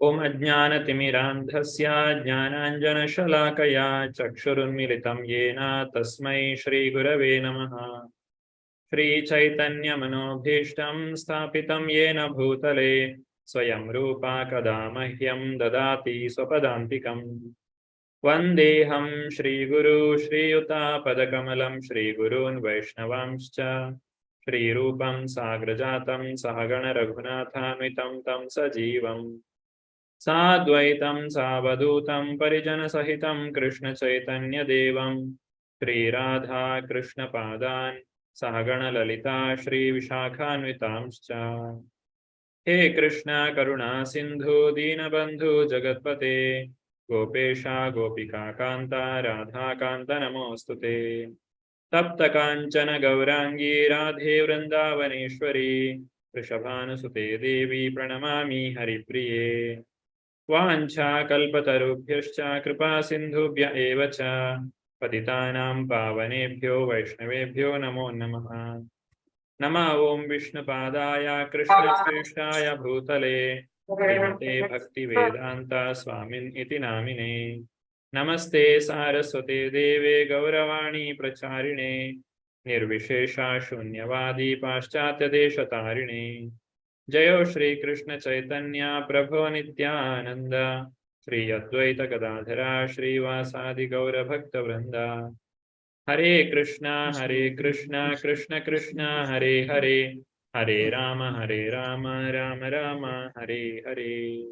Om Ajnanatimirandhasya Jnananjanashalakaya Chakshurunmilitam Yena Tasmai Shri Gurave Namaha. Shri Chaitanya Manobhishtam Sthapitam Yena Bhutale Swayam Rupa Kadamahyam Dadati Swapadantikam. Vandeham Shri Guru Shri Yuta Padakamalam Shri Gurun Vaishnavamscha Shri Rupam Sagrajatam Sahagana Raghunathanvitam Tam Sajivam Sadvaitam Savadutam Parijana Sahitam Krishna Chaitanya Devam Shri Radha Krishna Padan Sahagana Lalita Shri Vishakhanvitamscha. He Krishna Karuna Sindhu Dinabandhu Jagatpate Gopesha Gopika Kanta Radha Kanta Namostute Tapta Kanchana Gaurangi Radhe Vrindavaneshwari Rishabhanusute Devi Pranamami Haripriye Vancha Kalpatarubhyascha Kripa Sindhubhya eva cha Patitanam Pavanebhyo Vaishnavebhyo Namo Namaha. Nama Om Vishnupadaya Krishna Krishnaya Bhutale Srimate Bhakti Vedanta Swamin Iti Namine. Namaste Saraswate Deve Gauravani Pracharine Nirvishesha Shunyavadi Paschatya Deshatarine. Jayo Shri Krishna Chaitanya Prabhu Nityananda Shri Advaita Gadadhara Shri Vasadi Gaura Bhakta Vrinda. Hare Krishna Krishna Krishna Hare Hare Hare Rama Rama Rama Hare Hare.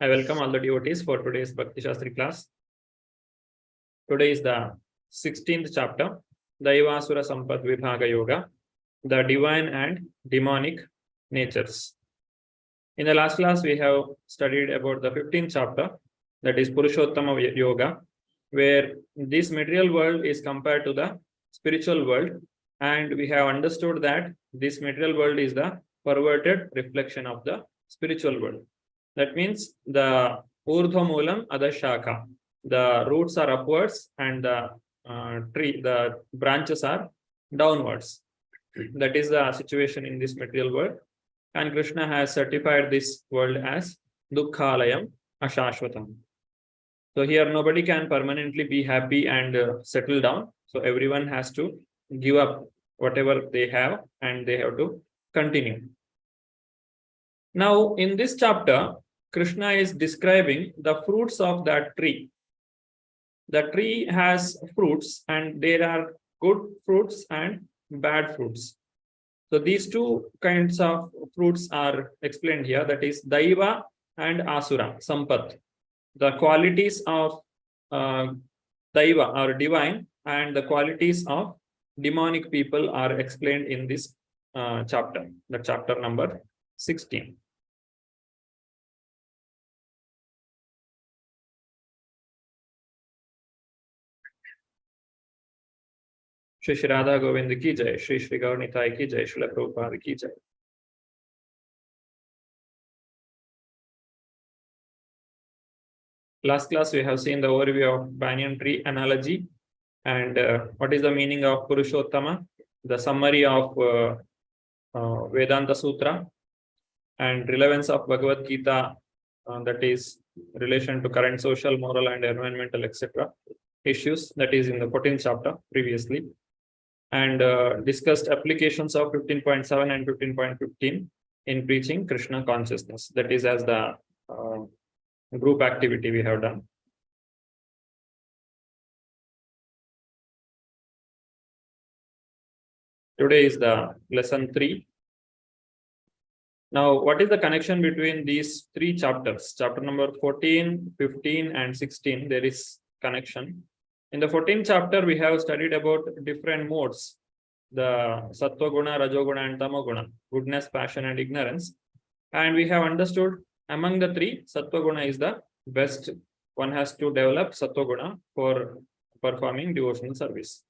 I welcome all the devotees for today's Bhakti Shastri class. Today is the 16th chapter, Daivasura Sampad Vibhaga Yoga, the divine and demonic natures. In the last class, we have studied about the 15th chapter, that is Purushottama Yoga, where this material world is compared to the spiritual world, and we have understood that this material world is the perverted reflection of the spiritual world. That means the Urdhva Moolam Adashaka, the roots are upwards and the branches are downwards. That is the situation in this material world, and Krishna has certified this world as Dukkhalayam Ashashvatam. So here nobody can permanently be happy and settle down. So everyone has to give up whatever they have and they have to continue. Now in this chapter, Krishna is describing the fruits of that tree. The tree has fruits and there are good fruits and bad fruits. So these two kinds of fruits are explained here, that is Daiva and Asura, Sampat. The qualities of Daiva or divine and the qualities of demonic people are explained in this chapter, the chapter number 16. Shri Shri Radha Govind ki jai, Shri Shri Gaur Nitai ki jai, Srila Prabhupada ki jai. Last class we have seen the overview of banyan tree analogy and what is the meaning of Purushottama, the summary of Vedanta Sutra and relevance of Bhagavad Gita, that is relation to current social, moral and environmental etc. issues, that is in the 14th chapter previously, and discussed applications of 15.7 and 15.15 in preaching Krishna consciousness, that is as the group activity we have done. Today is the lesson 3. Now, what is the connection between these three chapters? Chapter number 14, 15 and 16, there is connection. In the 14th chapter, we have studied about different modes, the Sattva Guna, Rajoguna and Tamoguna, goodness, passion and ignorance. And we have understood among the three, Sattva Guna is the best. One has to develop Sattva Guna for performing devotional service.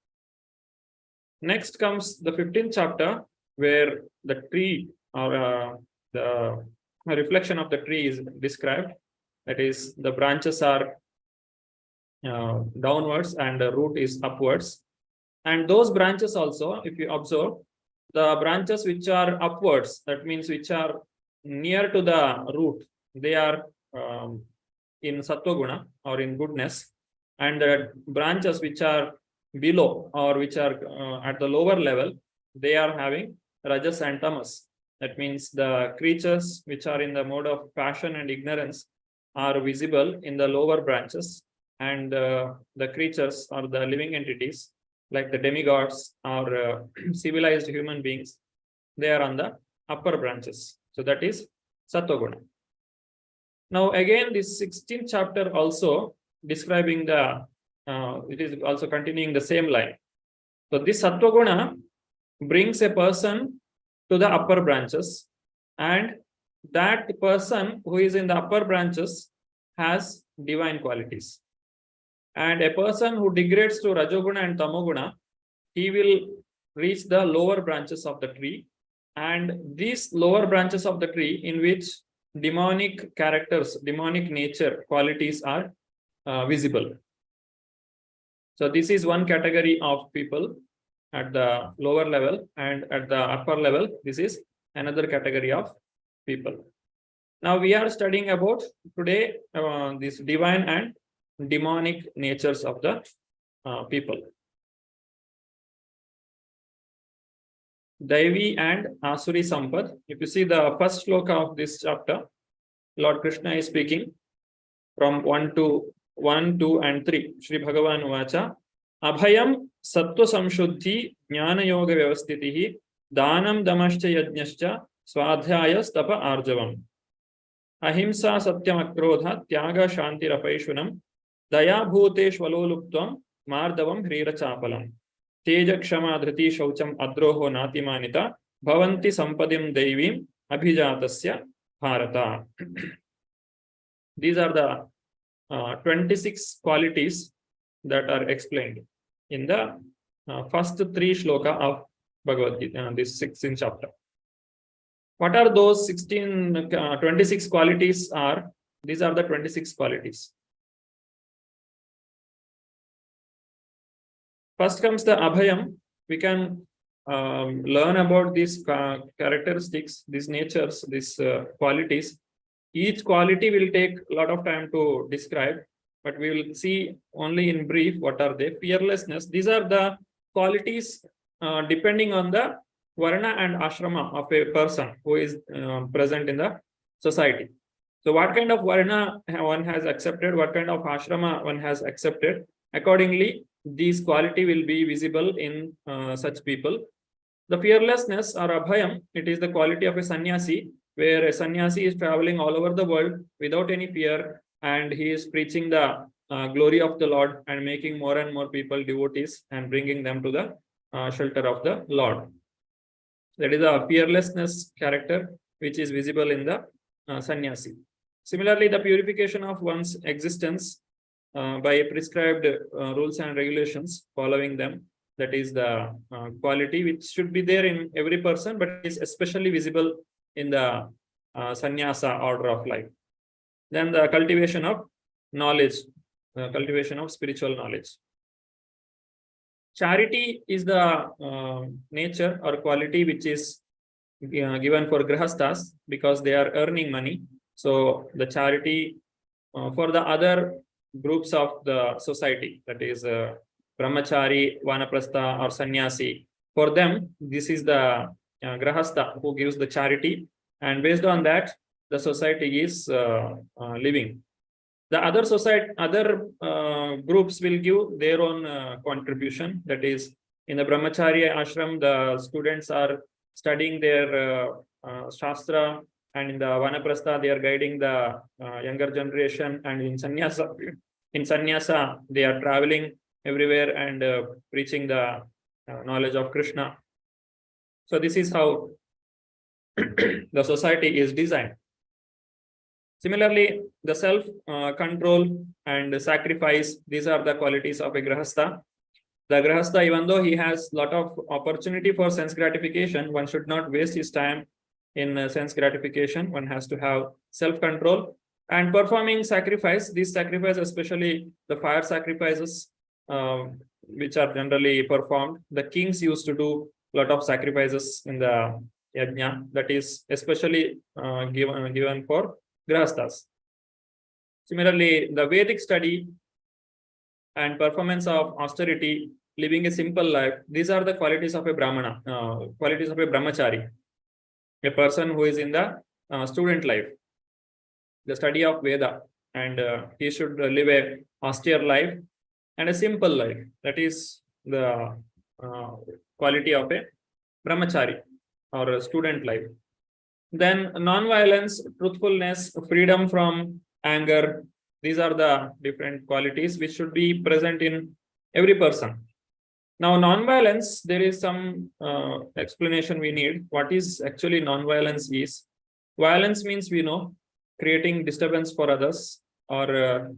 Next comes the 15th chapter, where the tree or the reflection of the tree is described. That is, the branches are downwards and the root is upwards. And those branches also, if you observe, The branches which are upwards, that means which are near to the root, they are in Sattva Guna or in goodness, and the branches which are below or which are at the lower level, they are having Rajas and Tamas. That means the creatures which are in the mode of passion and ignorance are visible in the lower branches, and the creatures or the living entities like the demigods or civilized human beings, they are on the upper branches. So that is Sattva-guna. Now again, this 16th chapter also describing the, it is also continuing the same line. So this Sattva-guna brings a person to the upper branches, and that person who is in the upper branches has divine qualities. And a person who degrades to Rajoguna and Tamoguna, he will reach the lower branches of the tree. And these lower branches of the tree in which demonic characters, demonic nature qualities are visible. So this is one category of people at the lower level, and at the upper level, this is another category of people. Now we are studying about today this divine and demonic natures of the people. Daivi and Asuri Sampad. If you see the first sloka of this chapter, Lord Krishna is speaking from 1, 2, and 3. Shri Bhagavan Uvacha Abhayam Sattva Samshuddhi Jnana Yoga Vyavastitihi Danam Damascha Yajnascha Swadhyaya Stapa Arjavam Ahimsa Satyam Akrodha Tyaga Shanti Rapaishunam Daya Bhuteshvaloluptvam Mardavam Hrira Chapalam Teja Kshama Dhriti Shaucham Adroho Natimanita Bhavanti Sampadim Deivim Abhijatasya Bharata. These are the 26 qualities that are explained in the first 3 shloka of Bhagavad Gita, this 16th chapter. What are those 26 qualities are? These are the 26 qualities. First comes the Abhayam. We can learn about these characteristics, these natures, these qualities. Each quality will take a lot of time to describe, but we will see only in brief what are they. Fearlessness. These are the qualities depending on the varna and ashrama of a person who is present in the society. So what kind of varna one has accepted, what kind of ashrama one has accepted, accordingly these quality will be visible in such people. The fearlessness or abhayam, it is the quality of a sannyasi, where a sannyasi is traveling all over the world without any fear, and he is preaching the glory of the Lord and making more and more people devotees and bringing them to the shelter of the Lord. That is a fearlessness character which is visible in the sannyasi. Similarly, the purification of one's existence by prescribed rules and regulations, following them, that is the quality which should be there in every person, but is especially visible in the sannyasa order of life. Then the cultivation of knowledge, cultivation of spiritual knowledge. Charity is the nature or quality which is given for grihasthas because they are earning money. So the charity for the other groups of the society, that is brahmachari, vanaprastha or sannyasi, for them this is the grihastha who gives the charity, and based on that the society is living. The other groups will give their own contribution. That is, in the brahmacharya ashram, the students are studying their shastra, and in the vanaprastha they are guiding the younger generation, and in sannyasa they are traveling everywhere and preaching the knowledge of Krishna. So this is how the society is designed. Similarly, the self-control and sacrifice, these are the qualities of a grihastha. The grihastha, even though he has a lot of opportunity for sense gratification, one should not waste his time in sense gratification. One has to have self-control and performing sacrifice. These sacrifice, especially the fire sacrifices, which are generally performed. The kings used to do lot of sacrifices in the yajna, that is especially given for grahasthas. Similarly, the Vedic study and performance of austerity, living a simple life, these are the qualities of a Brahmana, qualities of a Brahmachari, a person who is in the student life, the study of Veda, and he should live a austere life and a simple life. That is the quality of a Brahmachari or a student life. Then non-violence, truthfulness, freedom from anger, these are the different qualities which should be present in every person. Now, non-violence, there is some explanation we need. What is actually non-violence is? Violence means, we know, creating disturbance for others or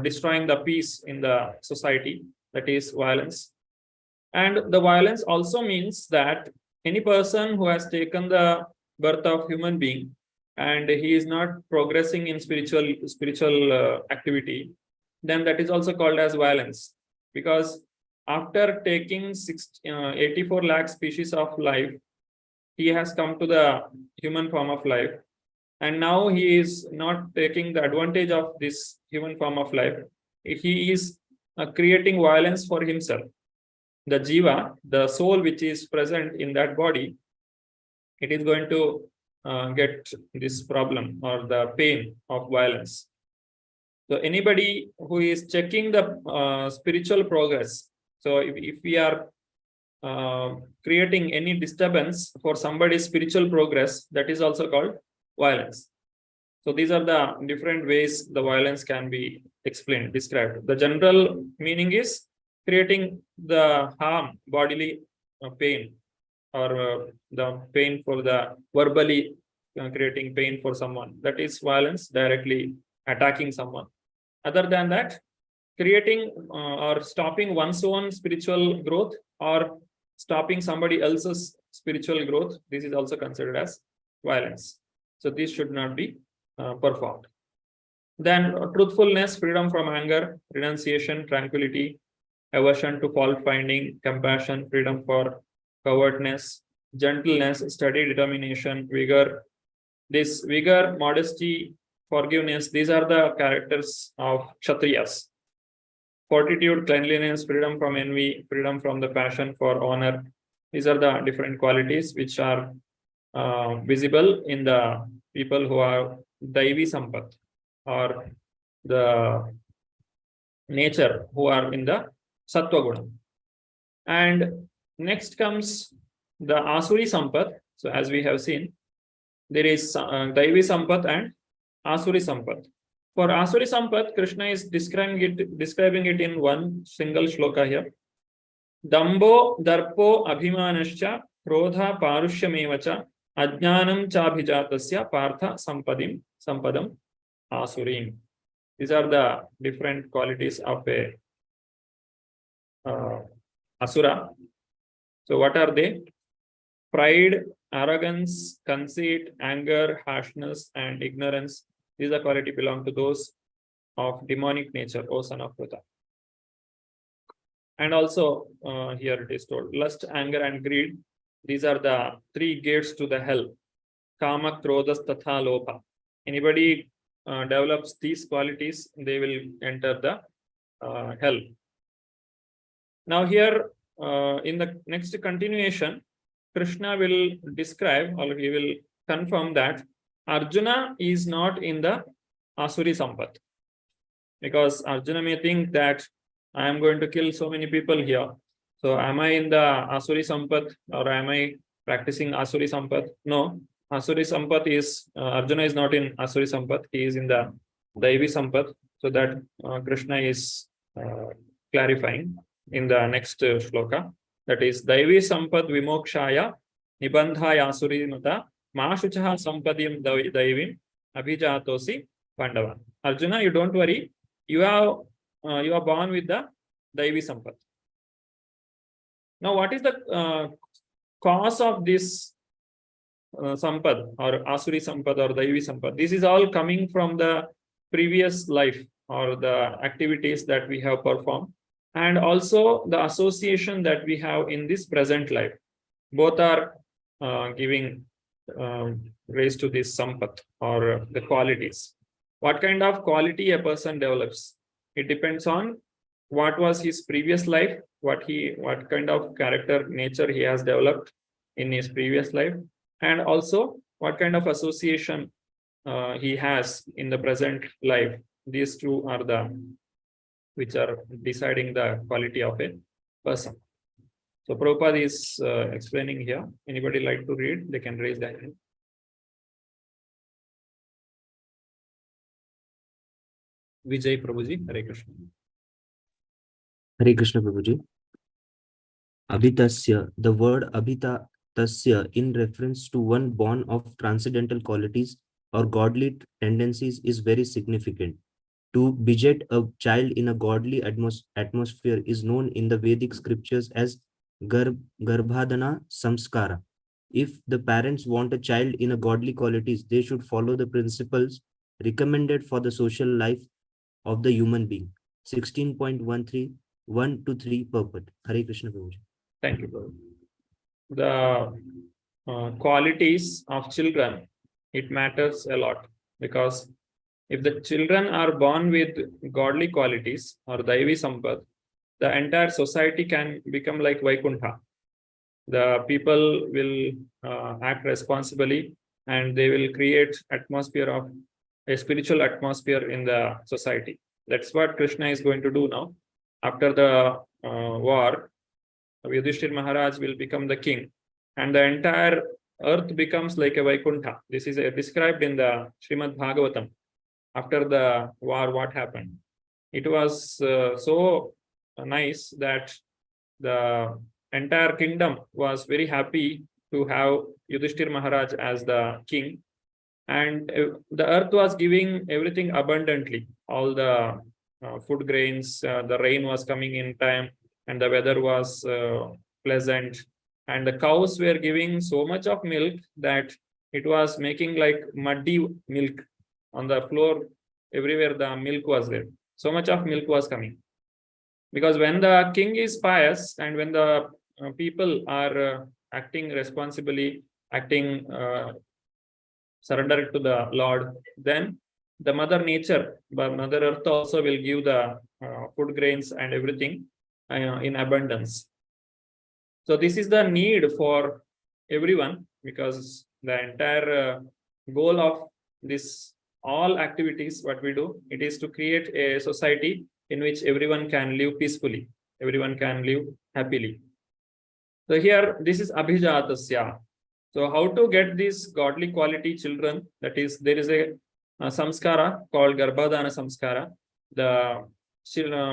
destroying the peace in the society. That is violence. And the violence also means that any person who has taken the birth of human being and he is not progressing in spiritual activity, then that is also called as violence. Because after taking 84 lakh species of life, he has come to the human form of life. And now he is not taking the advantage of this human form of life. He is creating violence for himself. The jiva, the soul which is present in that body, it is going to get this problem or the pain of violence. So anybody who is checking the spiritual progress, so if we are creating any disturbance for somebody's spiritual progress, that is also called violence. So these are the different ways the violence can be explained, described. The general meaning is creating the harm, bodily pain, or the pain for the verbally creating pain for someone. That is violence, directly attacking someone. Other than that, creating or stopping one's own spiritual growth or stopping somebody else's spiritual growth, this is also considered as violence. So this should not be performed. Then truthfulness, freedom from anger, renunciation, tranquility, aversion to fault finding, compassion, freedom for cowardness, gentleness, steady determination, vigor. This vigor, modesty, forgiveness, these are the characters of Kshatriyas. Fortitude, cleanliness, freedom from envy, freedom from the passion for honor. These are the different qualities which are visible in the people who are Daivi Sampat, or the nature who are in the Sattva Guna. And next comes the Asuri Sampat. So as we have seen, there is Daivi Sampat and Asuri Sampat. For Asuri Sampat, Krishna is describing it in one single shloka here. Dambo darpo abhimanascha krodha parushymevacha ajnanam chabhijatasya partha sampadam asurim. These are the different qualities of a asura. So what are they? Pride, arrogance, conceit, anger, harshness, and ignorance. These are quality belong to those of demonic nature, O son of Pruta. And also here it is told, lust, anger, and greed. These are the three gates to the hell. Kama, Krodhas, Tatha, Lobha. Anybody develops these qualities, they will enter the hell. Now here in the next continuation, Krishna will describe, or he will confirm that Arjuna is not in the Asuri Sampat. Because Arjuna may think that I am going to kill so many people here. So am I in the Asuri Sampat, or am I practicing Asuri Sampat? No, Asuri Sampat is, Arjuna is not in Asuri Sampat, he is in the Daivi Sampat. So that Krishna is clarifying in the next shloka. That is Daivi Sampat Vimokshaya Nibandhaya Asuri Mata Mashuchaha Sampadim Daivim Abhijatosi Pandava. Arjuna, you don't worry. You are born with the Daivi Sampat. Now, what is the cause of this Sampad, or Asuri Sampad, or Daivi Sampad? This is all coming from the previous life or the activities that we have performed. and also the association that we have in this present life. Both are giving raise to this sampat or the qualities. What kind of quality a person develops? It depends on what was his previous life, what kind of character nature he has developed in his previous life, and also what kind of association he has in the present life. These two are the which are deciding the quality of a person. So Prabhupada is explaining here. Anybody like to read? They can raise their hand. Vijay Prabhuji, Hare Krishna. Hare Krishna Prabhuji. Abhitasya, the word abhitasya in reference to one born of transcendental qualities or godly tendencies is very significant. To beget a child in a godly atmosphere is known in the Vedic scriptures as Garbhadana Samskara. If the parents want a child in a godly qualities, they should follow the principles recommended for the social life of the human being. 16.13, 1 to 3 purport. Hare Krishna Prabhuji. Thank you, Prabhu. The qualities of children, it matters a lot, because if the children are born with godly qualities or Daivi Sampad, the entire society can become like Vaikuntha. The people will act responsibly, and they will create atmosphere of a spiritual atmosphere in the society. That's what Krishna is going to do now. After the war, Yudhishthir Maharaj will become the king, and the entire earth becomes like a Vaikuntha. This is described in the Srimad Bhagavatam. After the war, what happened? It was so nice that the entire kingdom was very happy to have Yudhishthir Maharaj as the king, and the earth was giving everything abundantly. All the food grains, the rain was coming in time, and the weather was pleasant, and the cows were giving so much of milk that it was making like muddy milk on the floor. Everywhere the milk was there. So much of milk was coming. Because when the king is pious, and when the people are acting responsibly, acting surrendered to the Lord, then the Mother Nature, Mother Earth also will give the food grains and everything in abundance. So this is the need for everyone, because the entire goal of this all activities, what we do, it is to create a society in which everyone can live peacefully, everyone can live happily. So here, this is Abhijatasya. So how to get these godly quality children? That is, there is a samskara called Garbhadana Samskara. The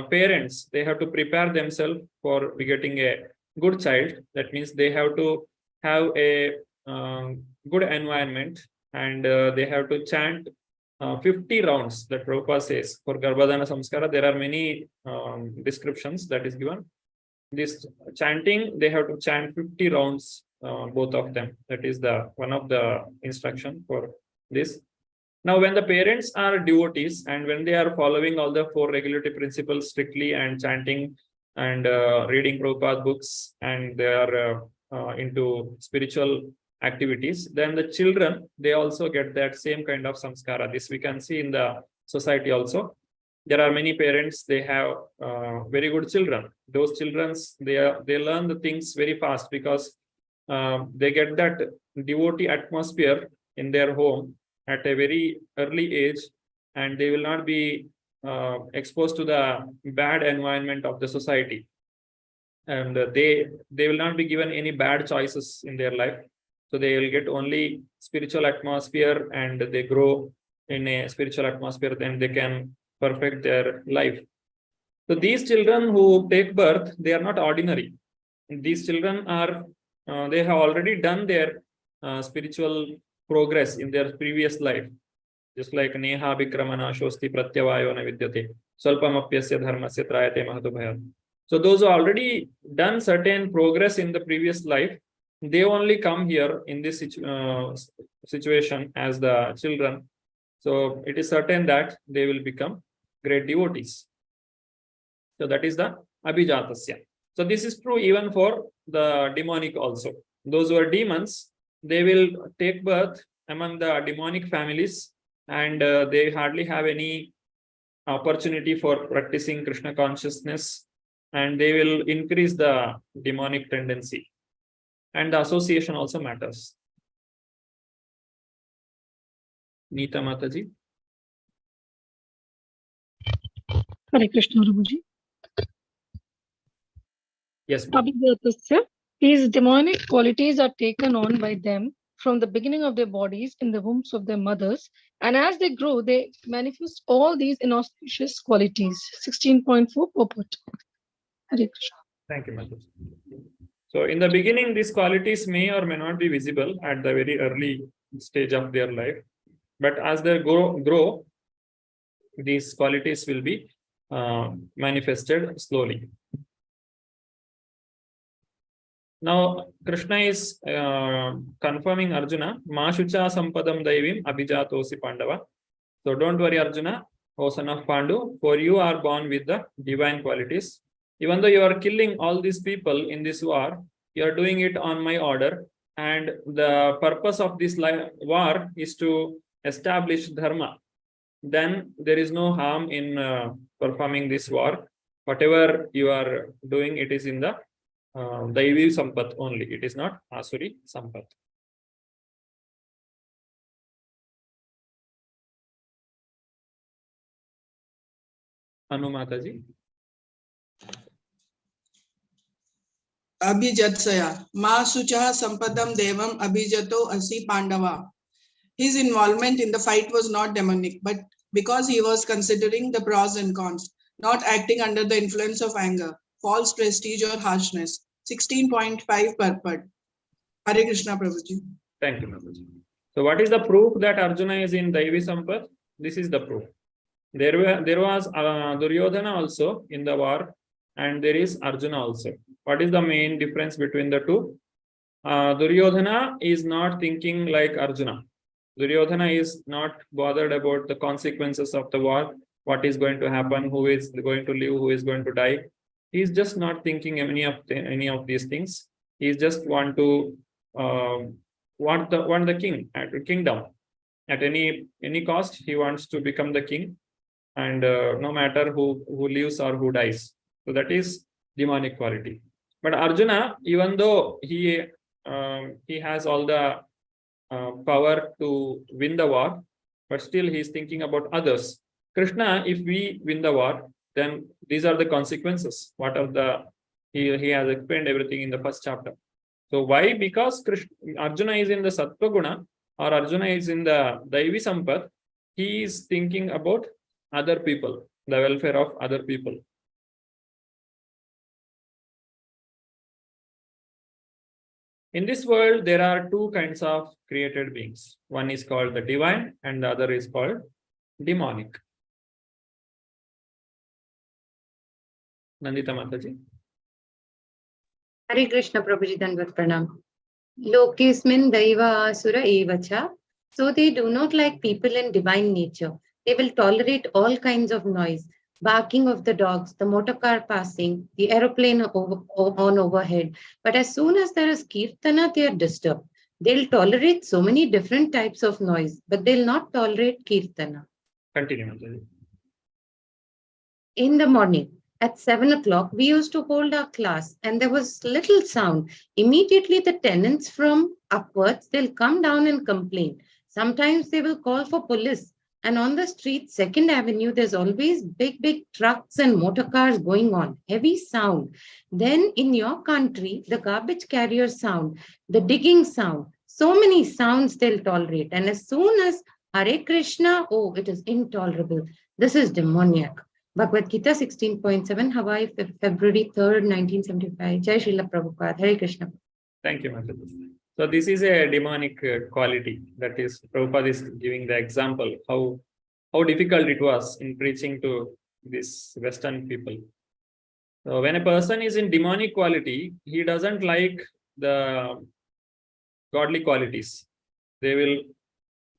parents, they have to prepare themselves for getting a good child. That means they have to have a good environment, and they have to chant 50 rounds, that Prabhupada says. For Garbhadana Samskara, there are many descriptions that is given. This chanting, they have to chant 50 rounds, both of them. That is the one of the instruction for this. Now, when the parents are devotees, and when they are following all the 4 regulative principles strictly, and chanting and reading Prabhupada books, and they are into spiritual activities, then the children, they also get that same kind of samskara. This we can see in the society also. There are many parents, they have very good children. Those children, they learn the things very fast, because they get that devotee atmosphere in their home at a very early age, and they will not be exposed to the bad environment of the society, and they will not be given any bad choices in their life. So they will get only spiritual atmosphere, and they grow in a spiritual atmosphere, then they can perfect their life. So these children who take birth, they are not ordinary. These children are, they have already done their spiritual progress in their previous life. Just like Neha Vikramana Shosti Pratyavayo na Vidyate Swalpamapyasya Dharmasya Trayate Mahatubhaya. So those who already done certain progress in the previous life, they only come here in this situation as the children. So it is certain that they will become great devotees. So that is the abhijatasya. So this is true even for the demonic also. Those who are demons, they will take birth among the demonic families, and they hardly have any opportunity for practicing Krishna consciousness, and they will increase the demonic tendency. And the association also matters. Neeta Mataji. Hare Krishna, Prabhuji. Yes, ma'am. Abhijatasya, these demonic qualities are taken on by them from the beginning of their bodies in the wombs of their mothers, and as they grow, they manifest all these inauspicious qualities. 16.4 purport. Hare Krishna. Thank you, Mataji. So in the beginning, these qualities may or may not be visible at the very early stage of their life, but as they grow, these qualities will be manifested slowly. Now, Krishna is confirming Arjuna, Ma Shucha Sampadam Daivim Abhijatosi Pandava. So don't worry, Arjuna, O son of Pandu, for you are born with the divine qualities. Even though you are killing all these people in this war, you are doing it on my order. And the purpose of this war is to establish dharma. Then there is no harm in performing this war. Whatever you are doing, it is in the Daivi Sampat only. It is not Asuri Sampat. Anu Mataji. Abhijatsaya, Ma Suchaha Sampadam Devam Abhijato Asi Pandava. His involvement in the fight was not demonic, but because he was considering the pros and cons, not acting under the influence of anger, false prestige or harshness. 16.5 purport. Hare Krishna, Prabhuji. Thank you, Mataji. So what is the proof that Arjuna is in Daivi Sampat? This is the proof. There was Duryodhana also in the war, and there is Arjuna also. What is the main difference between the two? Duryodhana is not thinking like Arjuna. Duryodhana is not bothered about the consequences of the war, what is going to happen, who is going to live, who is going to die. He is just not thinking any of these things. He just want to want the kingdom at any cost. He wants to become the king, and no matter who lives or who dies. So that is demonic quality. But Arjuna, even though he has all the power to win the war, but still he is thinking about others. Krishna, if we win the war, then these are the consequences. What are the he has explained everything in the first chapter. So why? Because Arjuna is in the Sattva Guna, or Arjuna is in the Daivi Sampat. He is thinking about other people, the welfare of other people. In this world, there are two kinds of created beings. One is called the divine, and the other is called demonic. Nandita Mataji. Hare Krishna, Prabhuji, Dandavat Pranam. Lokesmin Daiva Asura Evacha. So they do not like people in divine nature. They will tolerate all kinds of noise, barking of the dogs, the motor car passing, the aeroplane on overhead. But as soon as there is Kirtana, they are disturbed. They'll tolerate so many different types of noise, but they'll not tolerate Kirtana. Continue, Mataji. In the morning, at 7 o'clock, we used to hold our class and there was little sound. Immediately the tenants from upwards, they'll come down and complain. Sometimes they will call for police. And on the street, 2nd Avenue, there's always big trucks and motor cars going on, heavy sound. Then in your country, the garbage carrier sound, the digging sound, so many sounds they'll tolerate. And as soon as Hare Krishna, oh, it is intolerable. This is demoniac. Bhagavad Gita 16.7, Hawaii, February 3rd, 1975. Jai Srila Prabhupada. Hare Krishna. Thank you, Mataji. So this is a demonic quality. That is, Prabhupada is giving the example how difficult it was in preaching to these Western people. So when a person is in demonic quality, he doesn't like the godly qualities. They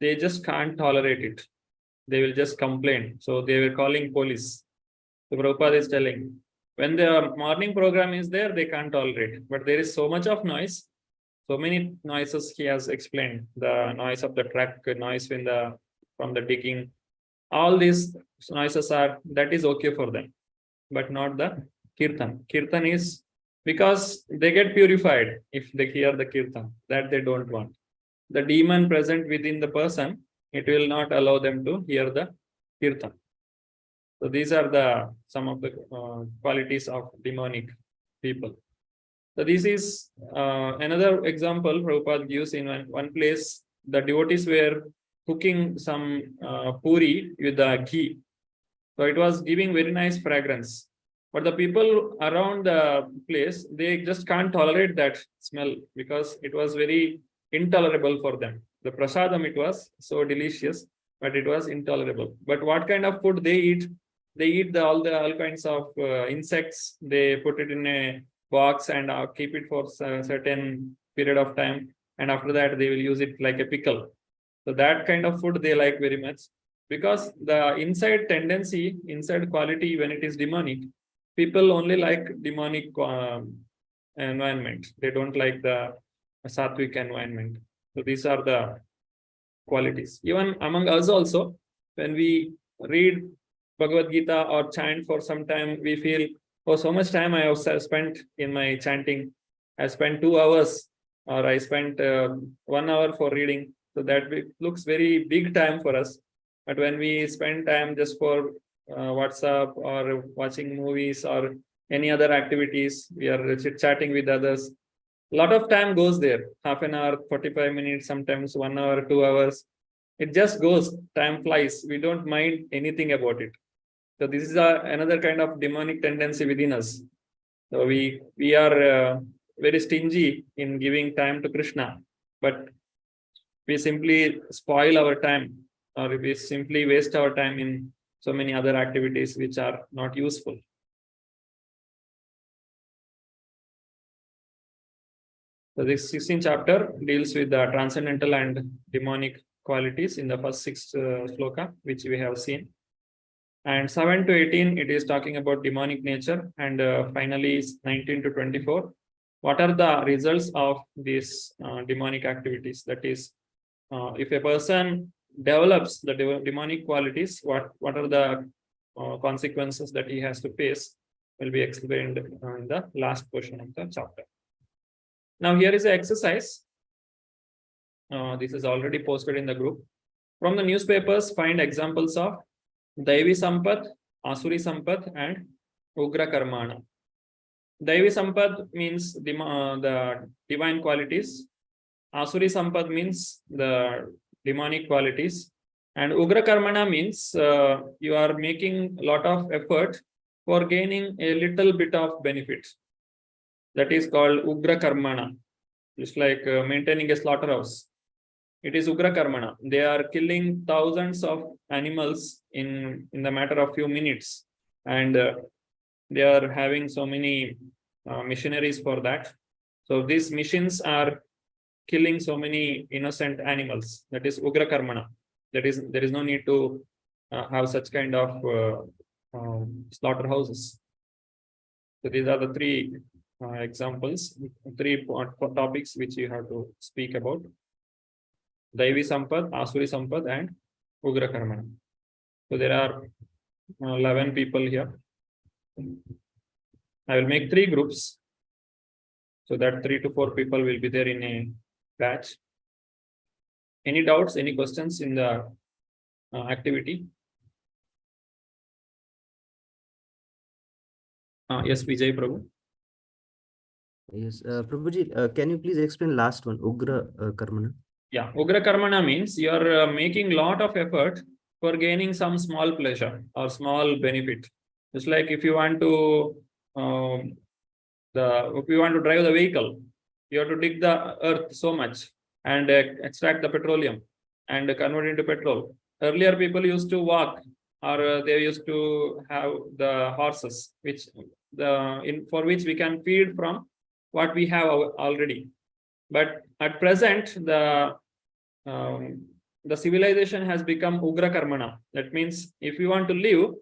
just can't tolerate it. They will just complain. So they were calling police. So Prabhupada is telling, When the morning program is there, they can't tolerate. But there is so much of noise, so many noises he has explained. The noise of the truck, noise from the digging, all these noises that is okay for them, but not the kirtan. Kirtan is because they get purified if they hear the kirtan, that they don't want. The demon present within the person, it will not allow them to hear the kirtan. So these are some of the qualities of demonic people. So this is another example Prabhupada gives in one place. The devotees were cooking some puri with the ghee. So it was giving very nice fragrance. But the people around the place, they just can't tolerate that smell because it was very intolerable for them. The prasadam, it was so delicious, but it was intolerable. But what kind of food they eat? They eat all kinds of insects. They put it in a box and keep it for a certain period of time. And after that, they will use it like a pickle. So that kind of food they like very much, because the inside tendency, inside quality, when it is demonic, people only like demonic environment. They don't like the sattvic environment. So these are the qualities. Even among us also, when we read Bhagavad Gita or chant for some time, we feel, oh, so much time I have spent in my chanting. I spent 2 hours, or I spent 1 hour for reading. So that looks very big time for us. But when we spend time just for WhatsApp or watching movies or any other activities, we are chit-chatting with others. A lot of time goes there, half an hour, 45 minutes, sometimes 1 hour, 2 hours. It just goes, time flies. We don't mind anything about it. So this is another kind of demonic tendency within us. So we are very stingy in giving time to Krishna, but we simply spoil our time, or we simply waste our time in so many other activities which are not useful. So this 16th chapter deals with the transcendental and demonic qualities in the first 6 sloka, which we have seen. And 7 to 18, it is talking about demonic nature. And finally, 19 to 24, what are the results of these demonic activities? That is, if a person develops the demonic qualities, what are the consequences that he has to face will be explained in the last portion of the chapter. Now here is an exercise. This is already posted in the group. From the newspapers, find examples of Daivi Sampat, Asuri Sampat, and Ugra Karmana. Daivi Sampat means the divine qualities. Asuri Sampat means the demonic qualities. And Ugra Karmana means you are making a lot of effort for gaining a little bit of benefit. That is called Ugra Karmana. It's like maintaining a slaughterhouse. It is Ugra Karmana. They are killing thousands of animals in the matter of few minutes. And they are having so many missionaries for that. So these missions are killing so many innocent animals. That is Ugra Karmana. There is no need to have such kind of slaughterhouses. So these are the 3 examples, 3 topics which you have to speak about. Daivi Sampat, Asuri Sampat, and Ugra Karmana. So there are 11 people here. I will make 3 groups, so that 3 to 4 people will be there in a batch. Any doubts, any questions in the activity? Yes, Vijay Prabhu. Yes, Prabhuji, can you please explain last one, Ugra Karmana? Yeah, Ugra Karmana means you are making lot of effort for gaining some small pleasure or small benefit. It's like if you want to drive the vehicle, you have to dig the earth so much and extract the petroleum and convert into petrol. Earlier, people used to walk, or they used to have the horses, for which we can feed from what we have already. But at present, the civilization has become Ugra Karmana. That means if you want to live,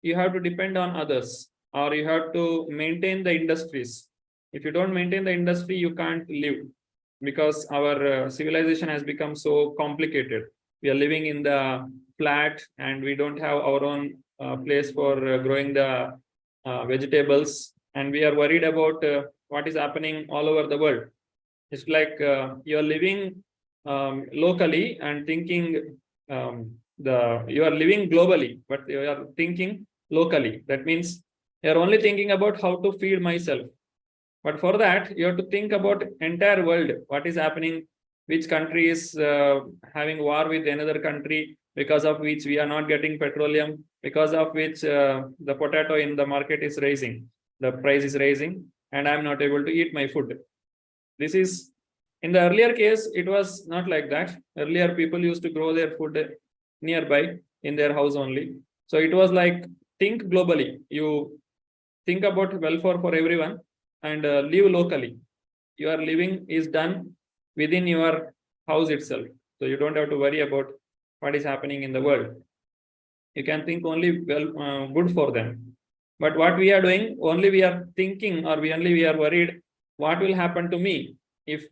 you have to depend on others. or you have to maintain the industries. If you don't maintain the industry, you can't live, because our civilization has become so complicated. We are living in the flat and we don't have our own place for growing the vegetables, and we are worried about what is happening all over the world. It's like you are living locally and thinking you are living globally, but you are thinking locally. That means you are only thinking about how to feed myself. But for that, you have to think about entire world, what is happening, which country is having war with another country, because of which we are not getting petroleum, because of which the potato in the market is rising, the price is rising, and I'm not able to eat my food. This is, in the earlier case, it was not like that. Earlier, people used to grow their food nearby in their house only. So it was like, think globally. You think about welfare for everyone and live locally. Your living is done within your house itself. So you don't have to worry about what is happening in the world. You can think only good for them. But what we are doing, only we are thinking, or we are worried, what will happen to me if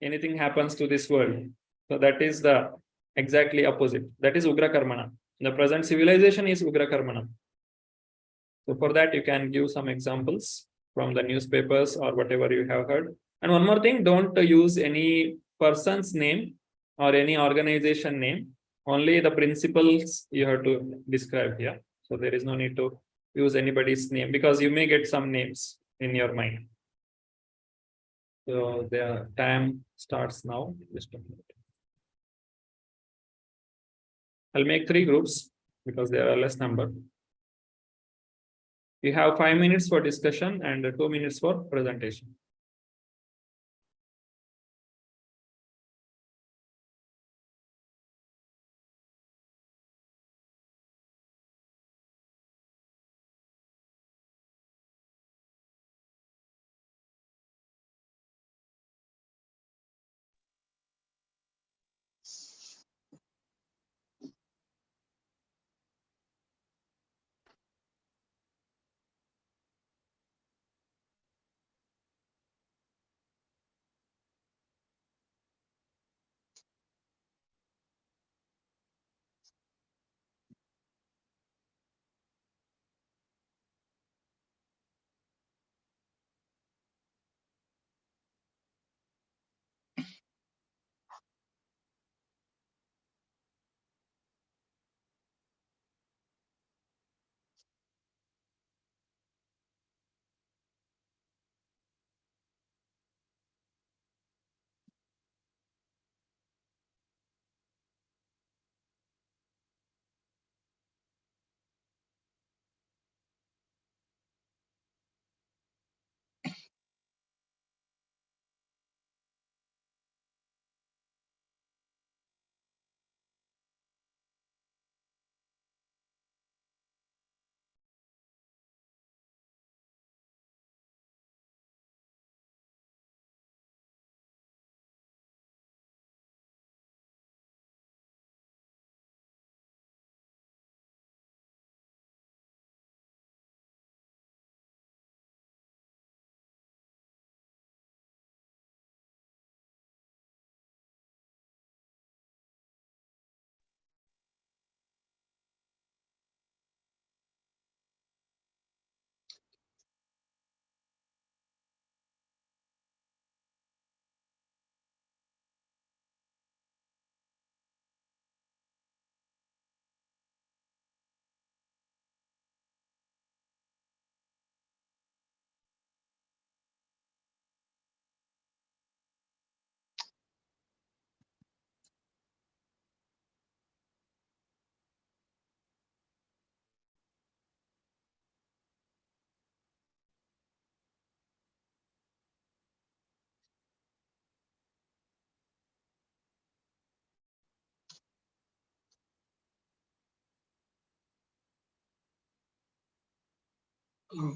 anything happens to this world. So that is the exactly opposite. That is Ugra Karmana. The present civilization is Ugra Karmana. So for that, you can give some examples from the newspapers or whatever you have heard. And one more thing, don't use any person's name or any organization name. Only the principles you have to describe here. So there is no need to use anybody's name, because you may get some names in your mind. So the time starts now. Just a minute. I'll make 3 groups because there are less number. You have 5 minutes for discussion and 2 minutes for presentation. Oh.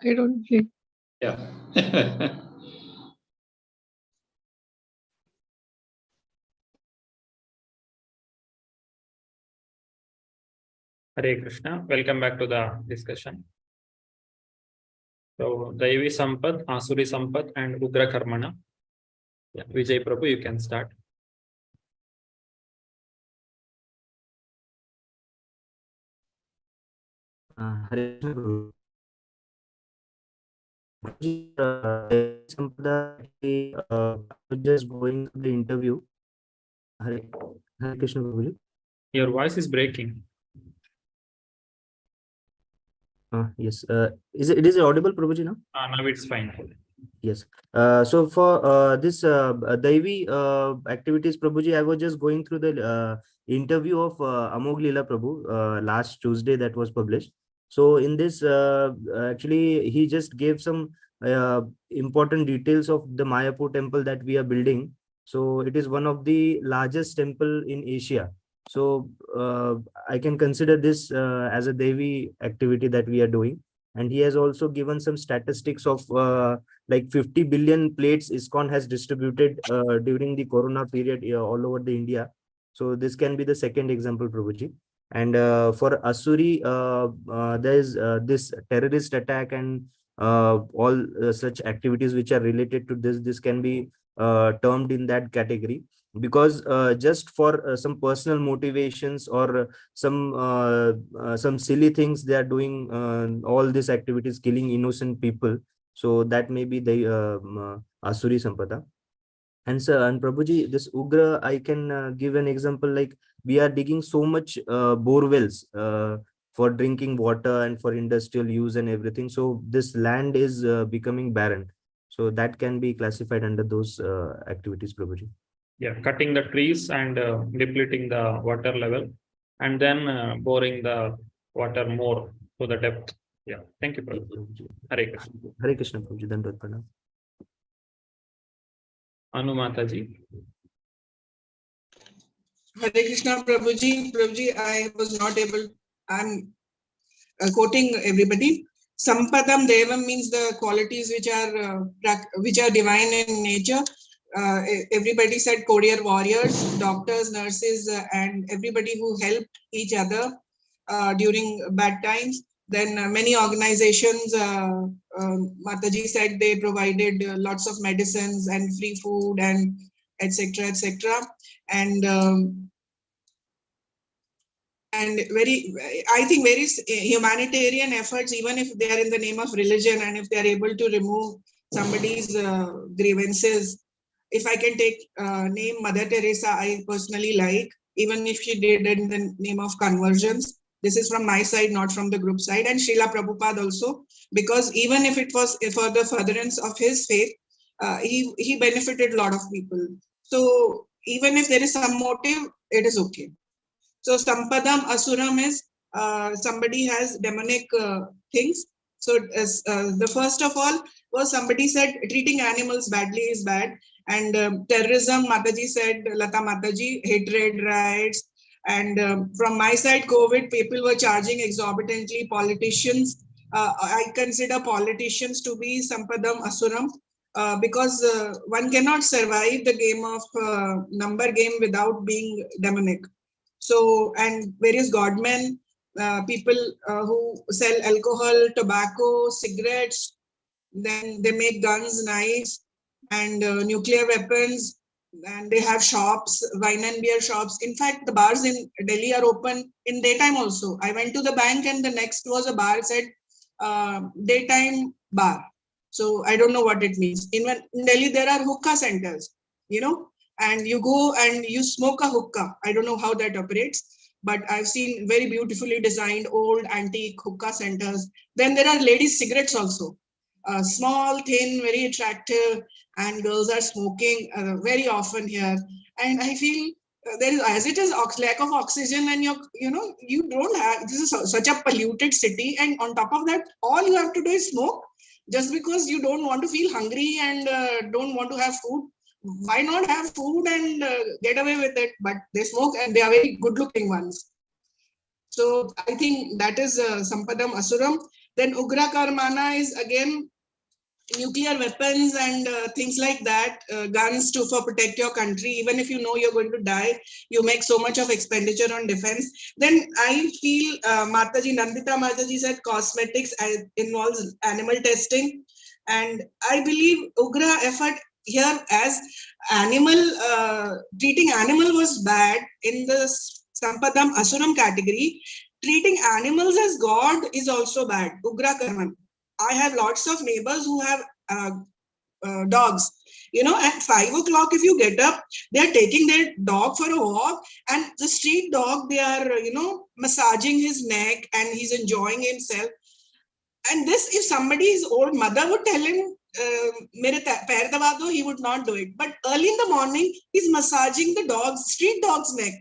I don't play. Yeah. Hare Krishna. Welcome back to the discussion. So, Daivi Sampat, Asuri Sampat, and Ugra Karmana. Yeah, Vijay Prabhu, you can start. Hare Krishna, Guru. Just going to the interview. Hare, Hare Krishna, Guruji. Your voice is breaking. Yes. It is audible, Prabhuji, now? Now it's fine. Yes. So for this Daivi activities, Prabhuji, I was just going through the interview of Amog Leela Prabhu last Tuesday that was published. So in this, actually, he just gave some important details of the Mayapur temple that we are building. So it is one of the largest temple in Asia. So I can consider this as a Devi activity that we are doing. And he has also given some statistics of like 50 billion plates ISKCON has distributed during the Corona period all over the India. So this can be the second example, Prabhuji. And for Asuri, there is this terrorist attack and all such activities which are related to this can be termed in that category, because just for some personal motivations or some silly things they are doing all these activities, killing innocent people. So that may be the Asuri Sampada. And sir, and Prabhuji, this Ugra, I can give an example, like we are digging so much bore wells for drinking water and for industrial use and everything. So this land is becoming barren. So that can be classified under those activities, Prabhuji. Yeah, cutting the trees and depleting the water level, and then boring the water more to the depth. Yeah, thank you, Prabhuji. Hare Krishna. Hare Krishna, Prabhuji. Dandavad Pranam. Anu Mataji. Hare Krishna, Prabhuji. Prabhuji, I was not able, I'm quoting everybody. Sampadam Devam means the qualities which are divine in nature. Everybody said courier warriors, doctors, nurses, and everybody who helped each other during bad times. Then many organizations, Mataji said they provided lots of medicines and free food and etc. etc. And very, I think very humanitarian efforts, even if they are in the name of religion, and if they are able to remove somebody's grievances. If I can take name Mother Teresa, I personally like, even if she did it in the name of conversions. This is from my side, not from the group side. And Srila Prabhupada also, because even if it was for the furtherance of his faith, he benefited a lot of people. So even if there is some motive, it is okay. So Sampadam Asuram is somebody has demonic things. So the first of all was somebody said treating animals badly is bad. And terrorism, Mataji said, Lata Mataji, hatred, riots. And from my side, COVID, people were charging exorbitantly. Politicians, I consider politicians to be Sampadam Asuram. Because one cannot survive the game of number game without being demonic. So, and various godmen, people who sell alcohol, tobacco, cigarettes, then they make guns, knives, and nuclear weapons, and they have shops, wine and beer shops. In fact, the bars in Delhi are open in daytime also. I went to the bank and the next was a bar, said daytime bar. So I don't know what it means. In Delhi, there are hookah centers, you know, and you go and you smoke a hookah. I don't know how that operates, but I've seen very beautifully designed old antique hookah centers. Then there are ladies' cigarettes also. Small, thin, very attractive, and girls are smoking very often here. And I feel there is, as it is lack of oxygen, and you don't have, this is such a polluted city, and on top of that, all you have to do is smoke, just because you don't want to feel hungry and don't want to have food. Why not have food and get away with it? But they smoke, and they are very good looking ones. So I think that is Sampadam Asuram. Then Ugra Karmana is again nuclear weapons and things like that, guns for protect your country. Even if you know you're going to die, you make so much of expenditure on defense. Then I feel Mataji, Nandita Mataji said cosmetics involves animal testing. And I believe Ugra effort here as treating animal was bad in the Sampadam Asuram category. Treating animals as God is also bad. Ugra Karman. I have lots of neighbors who have dogs. You know, at 5 o'clock, if you get up, they are taking their dog for a walk, and the street dog, they are, massaging his neck, and he's enjoying himself. And this, if somebody's old mother would tell him, Mere pair daba do, he would not do it. But early in the morning, he's massaging the street dog's neck.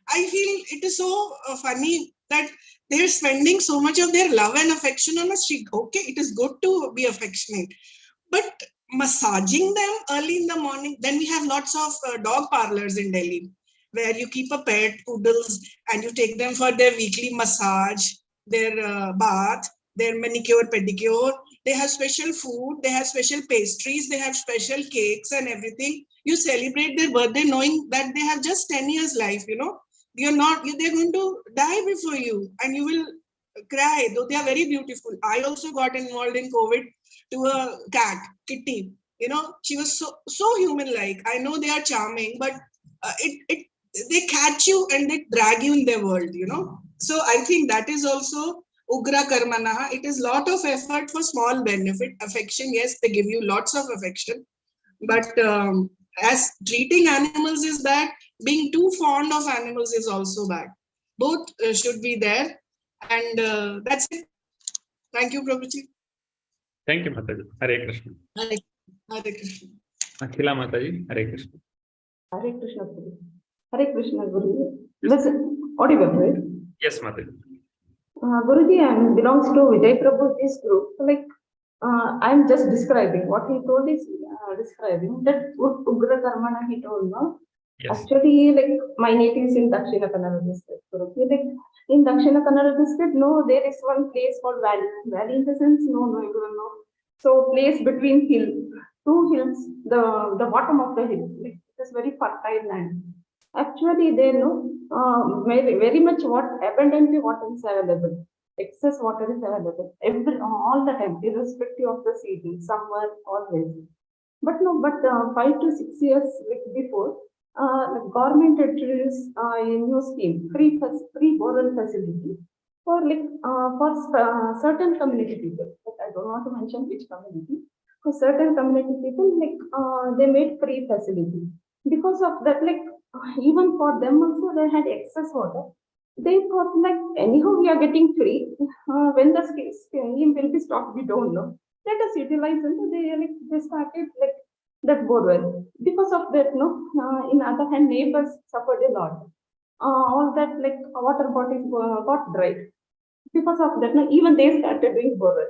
I feel it is so funny that they're spending so much of their love and affection on a street. Okay, it is good to be affectionate, but massaging them early in the morning. Then we have lots of dog parlors in Delhi, where you keep a pet, poodles, and you take them for their weekly massage, their bath, their manicure, pedicure. They have special food, they have special pastries, they have special cakes and everything. You celebrate their birthday knowing that they have just 10 years life, they're going to die before you, and you will cry, though they are very beautiful. I also got involved in COVID to a cat, Kitty. You know, she was so human-like. I know they are charming, but they catch you and they drag you in their world, you know. So I think that is also Ugra Karmana. It is lot of effort for small benefit. Affection, yes, they give you lots of affection. But as treating animals is bad, being too fond of animals is also bad. Both should be there. And that's it. Thank you, Prabhuji. Thank you, Mataji. Hare Krishna. Hare Krishna. Akhila Mataji, Hare Krishna. Hare Krishna Guru. Hare Krishna Guru. Listen, audible, right? Yes, Mataji. Guruji, I belongs to Vijay Prabhuji's group. Like, I'm just describing what he told is describing that Ugra Karmana he told, no? Yes. Actually, like, my native is in Dakshina Kannada district. Guruji, like, in Dakshina Kannada district, no, there is one place called Valley. Valley in the sense, no, everyone know. So, place between hills, two hills, the bottom of the hill, like, it is very fertile land. Actually, they know very much what abundantly water is available. Excess water is available all the time, irrespective of the season, summer, always. But no, 5 to 6 years like before, the government introduced a new scheme, free borewell facility for certain community people. But I don't want to mention which community. For certain community people, like they made free facility. Because of that, like even for them also, they had excess water. They thought like anyhow we are getting free. When the scheme will be stopped, we don't know. Let us utilize it. They started like that borewell. Because of that, no. In other hand, neighbors suffered a lot. All that like water bodies got dried. Because of that, no, even they started doing borewell.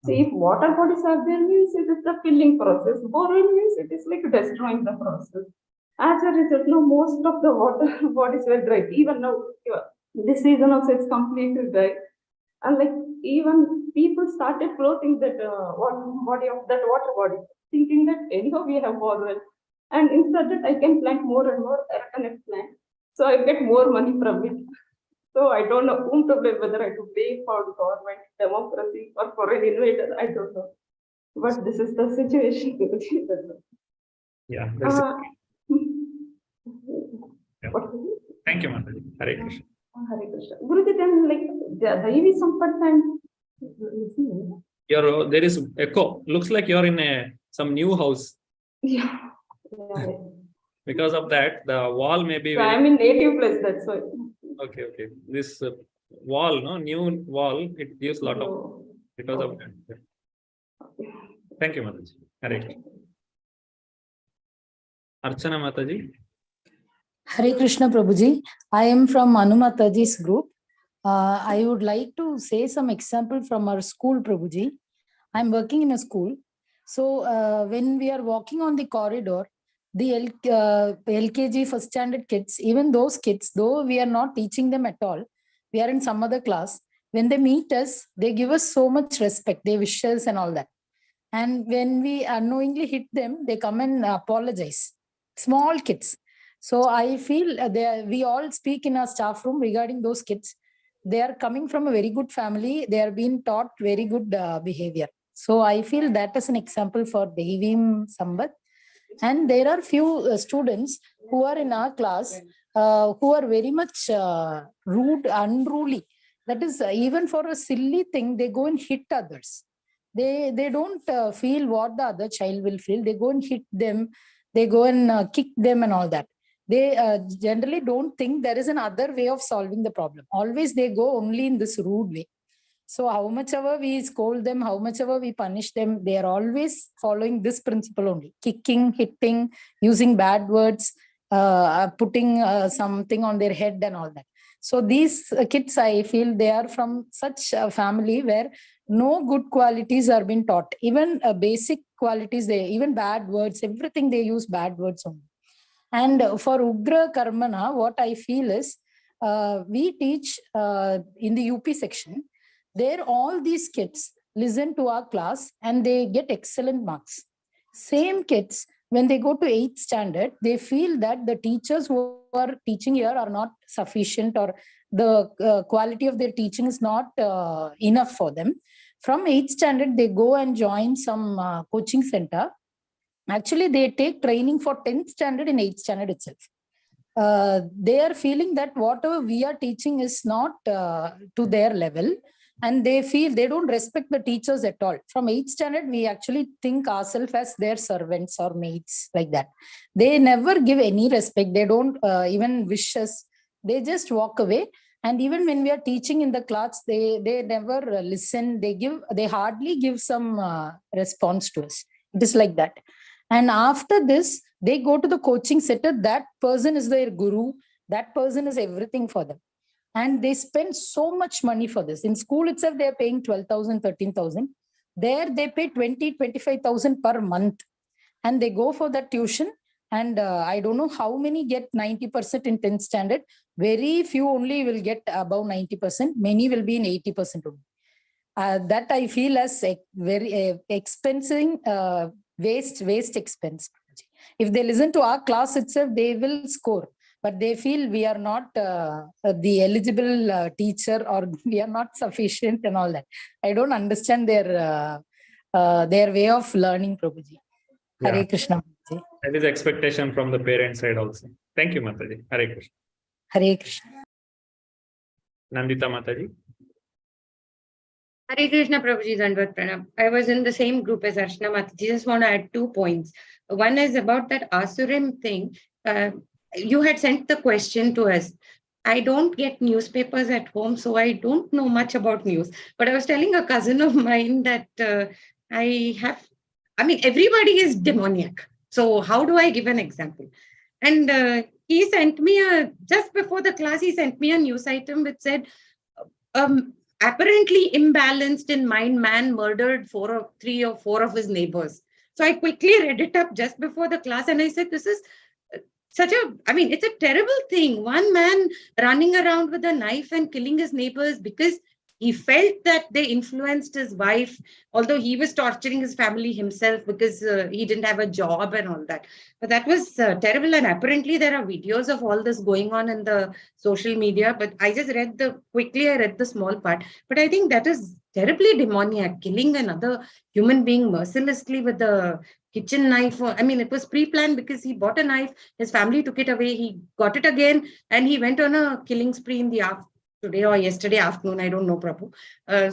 See, if water bodies are there, means it is the filling process. Borewell means it is like destroying the process. As a result, no, most of the water bodies were dry. Even now, this season also it's completely dry. And like even people started floating that water body, thinking that anyhow we have borewell. And instead that I can plant more and more connect plant. So I get more money from it. So I don't know whom to blame, whether I to blame for government, democracy, or for an invader. I don't know. But this is the situation. Yeah. That's it. Yeah. What? Thank you, Mataji. Hare Krishna. Hare Krishna. Guruji, then like Daivi Sampat and There is echo. Looks like you're in some new house. yeah. Because of that, the wall may be So I'm in native place, that's why. Okay. This wall, no, new wall, it gives a lot of because of that. Yeah. Thank you, Mataji. Hare Krishna. Archana Mataji. Hare Krishna Prabhuji. I am from Manu Mataji's group. I would like to say some example from our school, Prabhuji. I am working in a school. So when we are walking on the corridor, the LKG first standard kids, even those kids, though we are not teaching them at all, we are in some other class. When they meet us, they give us so much respect. They wish us and all that. And when we unknowingly hit them, they come and apologize. Small kids. So I feel we all speak in our staff room regarding those kids. They are coming from a very good family. They are being taught very good behavior. So I feel that is an example for Devim Sambat. And there are few students who are in our class who are very much rude, unruly. That is, even for a silly thing, they go and hit others. They don't feel what the other child will feel. They go and hit them. They go and kick them and all that. They generally don't think there is another way of solving the problem. Always they go only in this rude way. So how much ever we scold them, how much ever we punish them, they are always following this principle only. Kicking, hitting, using bad words, putting something on their head and all that. So these kids, I feel they are from such a family where no good qualities are being taught. Even basic qualities, even bad words, everything they use bad words only. And for Ugra Karmana, what I feel is, we teach in the UP section, there all these kids listen to our class and they get excellent marks. Same kids when they go to 8th standard, they feel that the teachers who are teaching here are not sufficient, or the quality of their teaching is not enough for them. From 8th standard, they go and join some coaching center. Actually, they take training for 10th standard in 8th standard itself. They are feeling that whatever we are teaching is not to their level, and they feel they don't respect the teachers at all. From 8th standard, we actually think ourselves as their servants or mates, like that. They never give any respect. They don't even wish us. They just walk away. And even when we are teaching in the class, they never listen. They hardly give some response to us. It is like that. And after this, they go to the coaching center. That person is their guru. That person is everything for them. And they spend so much money for this. In school itself, they are paying 12,000, 13,000. There, they pay 20, 25,000 per month. And they go for that tuition. And I don't know how many get 90% in 10th standard. Very few only will get above 90%. Many will be in 80% only. That I feel as very expensive, waste expense. If they listen to our class itself, they will score. But they feel we are not the eligible teacher, or we are not sufficient and all that. I don't understand their way of learning, Prabhuji. Yeah. Hare Krishna. Prabhuji. That is expectation from the parent side also. Thank you, Mataji. Hare Krishna. Hare Krishna. Nandita Mataji. Hare Krishna, Prabhuji, Dandvat Pranam. I was in the same group as Archana Mataji. Just want to add 2 points. One is about that Asurim thing. You had sent the question to us. I don't get newspapers at home, so I don't know much about news. But I was telling a cousin of mine that everybody is demoniac. So how do I give an example? And he sent me just before the class, he sent me a news item which said, apparently imbalanced in mind man murdered 3 or 4 of his neighbors. So I quickly read it up just before the class, and I said, this is it's a terrible thing. One man running around with a knife and killing his neighbors because he felt that they influenced his wife, although he was torturing his family himself because he didn't have a job and all that. But that was terrible. And apparently there are videos of all this going on in the social media. But I just read the small part. But I think that is terribly demoniac, killing another human being mercilessly with a kitchen knife. It was pre-planned because he bought a knife, his family took it away, he got it again, and he went on a killing spree in the today or yesterday afternoon, I don't know, Prabhu.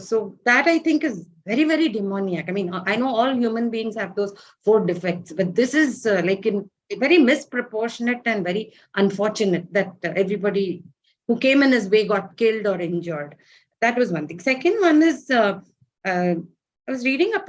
So that I think is very, very demoniac. I know all human beings have those 4 defects, but this is very misproportionate and very unfortunate that everybody who came in his way got killed or injured. That was one thing. Second one is, I was reading a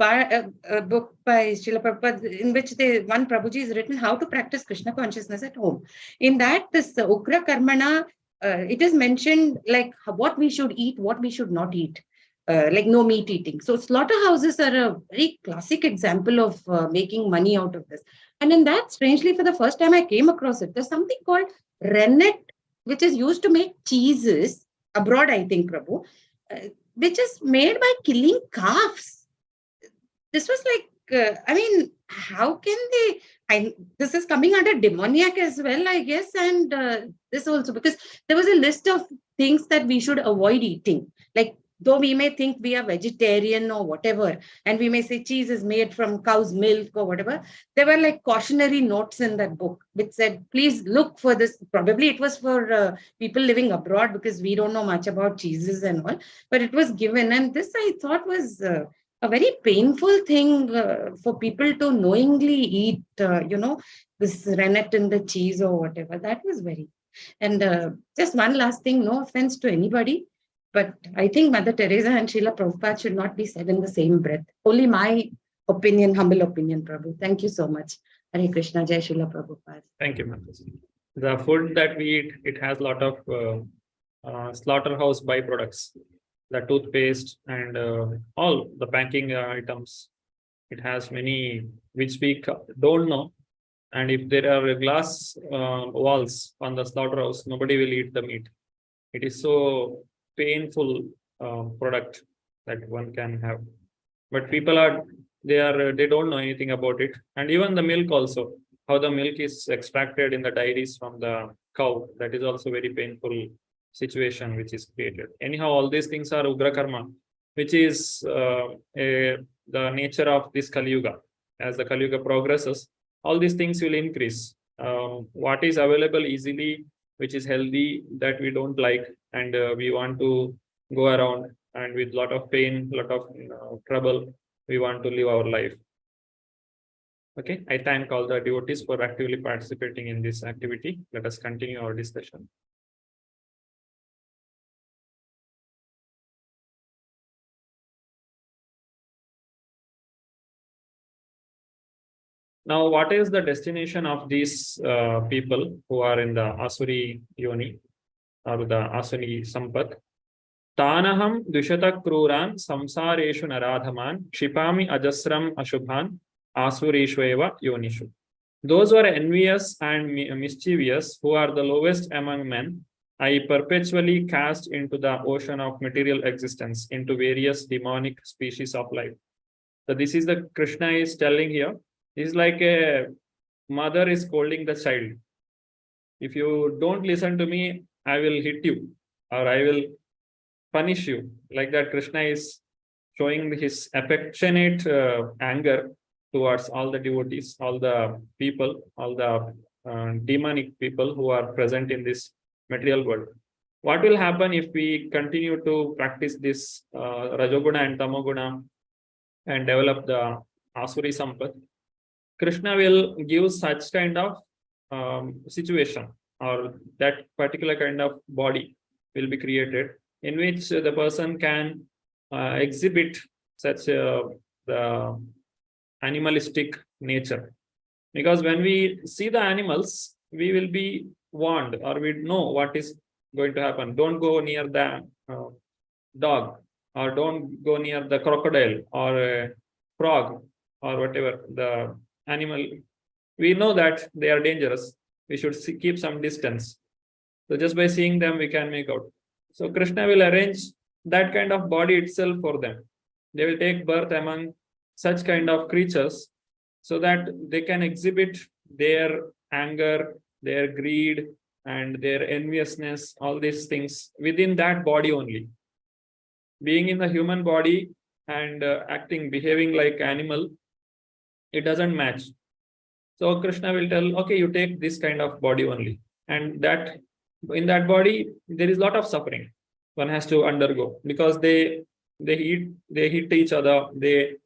book by Srila Prabhupada in which one Prabhuji has written how to practice Krishna consciousness at home. In that, this Ugra Karmana, it is mentioned like what we should eat, what we should not eat, like no meat eating. So slaughterhouses are a very classic example of making money out of this. And in that, strangely, for the first time I came across it, there's something called rennet, which is used to make cheeses abroad, I think, Prabhu, which is made by killing calves. This was like, how can they, this is coming under demoniac as well, I guess. And this also, because there was a list of things that we should avoid eating. Like, though we may think we are vegetarian or whatever, and we may say cheese is made from cow's milk or whatever, there were like cautionary notes in that book, which said, please look for this. Probably it was for people living abroad because we don't know much about cheeses and all, but it was given. And this I thought was a very painful thing for people to knowingly eat, this rennet in the cheese or whatever. That was very. And just one last thing, no offense to anybody, but I think Mother Teresa and Srila Prabhupada should not be said in the same breath. Only my opinion, humble opinion, Prabhu. Thank you so much. Hare Krishna, Jai Srila Prabhupada. Thank you, Mataji. The food that we eat, it has a lot of slaughterhouse byproducts. The toothpaste and all the packing items. It has many which we don't know. And if there are glass walls on the slaughterhouse, nobody will eat the meat. It is so painful product that one can have. But people are They don't know anything about it. And even the milk also, how the milk is extracted in the dairies from the cow, that is also very painful situation which is created. Anyhow, all these things are ugra karma, which is the nature of this Kali Yuga. As the Kali Yuga progresses, all these things will increase. What is available easily, which is healthy, that we don't like, and we want to go around, and with lot of pain, lot of trouble, we want to live our life. Okay, I thank all the devotees for actively participating in this activity. Let us continue our discussion. Now, what is the destination of these people who are in the Asuri Yoni or the Asuri Sampat? Tanaham Dushata Kruran Samsareshu Naradhaman Shipami Ajasram Ashubhan Asurishweva Yonishu. Those who are envious and mischievous, who are the lowest among men, I perpetually cast into the ocean of material existence, into various demonic species of life. So this is the Krishna is telling here. It's like a mother is scolding the child. If you don't listen to me, I will hit you, or I will punish you. Like that, Krishna is showing his affectionate anger towards all the devotees, all the people, all the demonic people who are present in this material world. What will happen if we continue to practice this Rajoguna and Tamoguna and develop the Asuri Sampat? Krishna will give such kind of situation, or that particular kind of body will be created, in which the person can exhibit such the animalistic nature. Because when we see the animals, we will be warned, or we know what is going to happen. Don't go near the dog, or don't go near the crocodile or a frog or whatever the animal. We know that they are dangerous. We should keep some distance. So just by seeing them, we can make out. So Krishna will arrange that kind of body itself for them. They will take birth among such kind of creatures, so that they can exhibit their anger, their greed, and their enviousness, all these things within that body only. Being in the human body and behaving like animal, it doesn't match. So Krishna will tell, okay, you take this kind of body only, and that in that body there is a lot of suffering one has to undergo, because they hit each other, they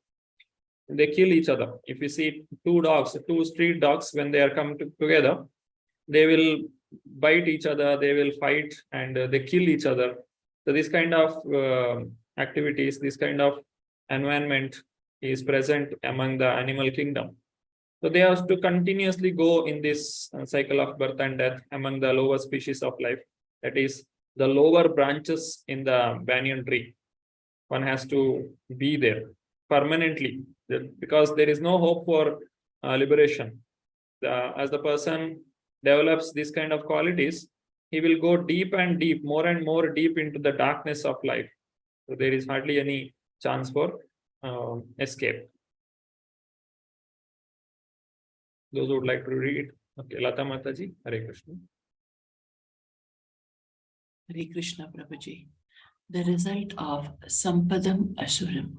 kill each other. If you see two street dogs, when they are come together, they will bite each other, they will fight, and they kill each other. So this kind of activities, this kind of environment is present among the animal kingdom. So they have to continuously go in this cycle of birth and death among the lower species of life. That is the lower branches in the banyan tree. One has to be there permanently, because there is no hope for liberation. As the person develops these kind of qualities, he will go deep and deep, more and more deep into the darkness of life. So there is hardly any chance for escape. Those who would like to read. Okay, Lata Mataji, Hare Krishna. Hare Krishna, Prabhuji. The result of Sampadam Asuram.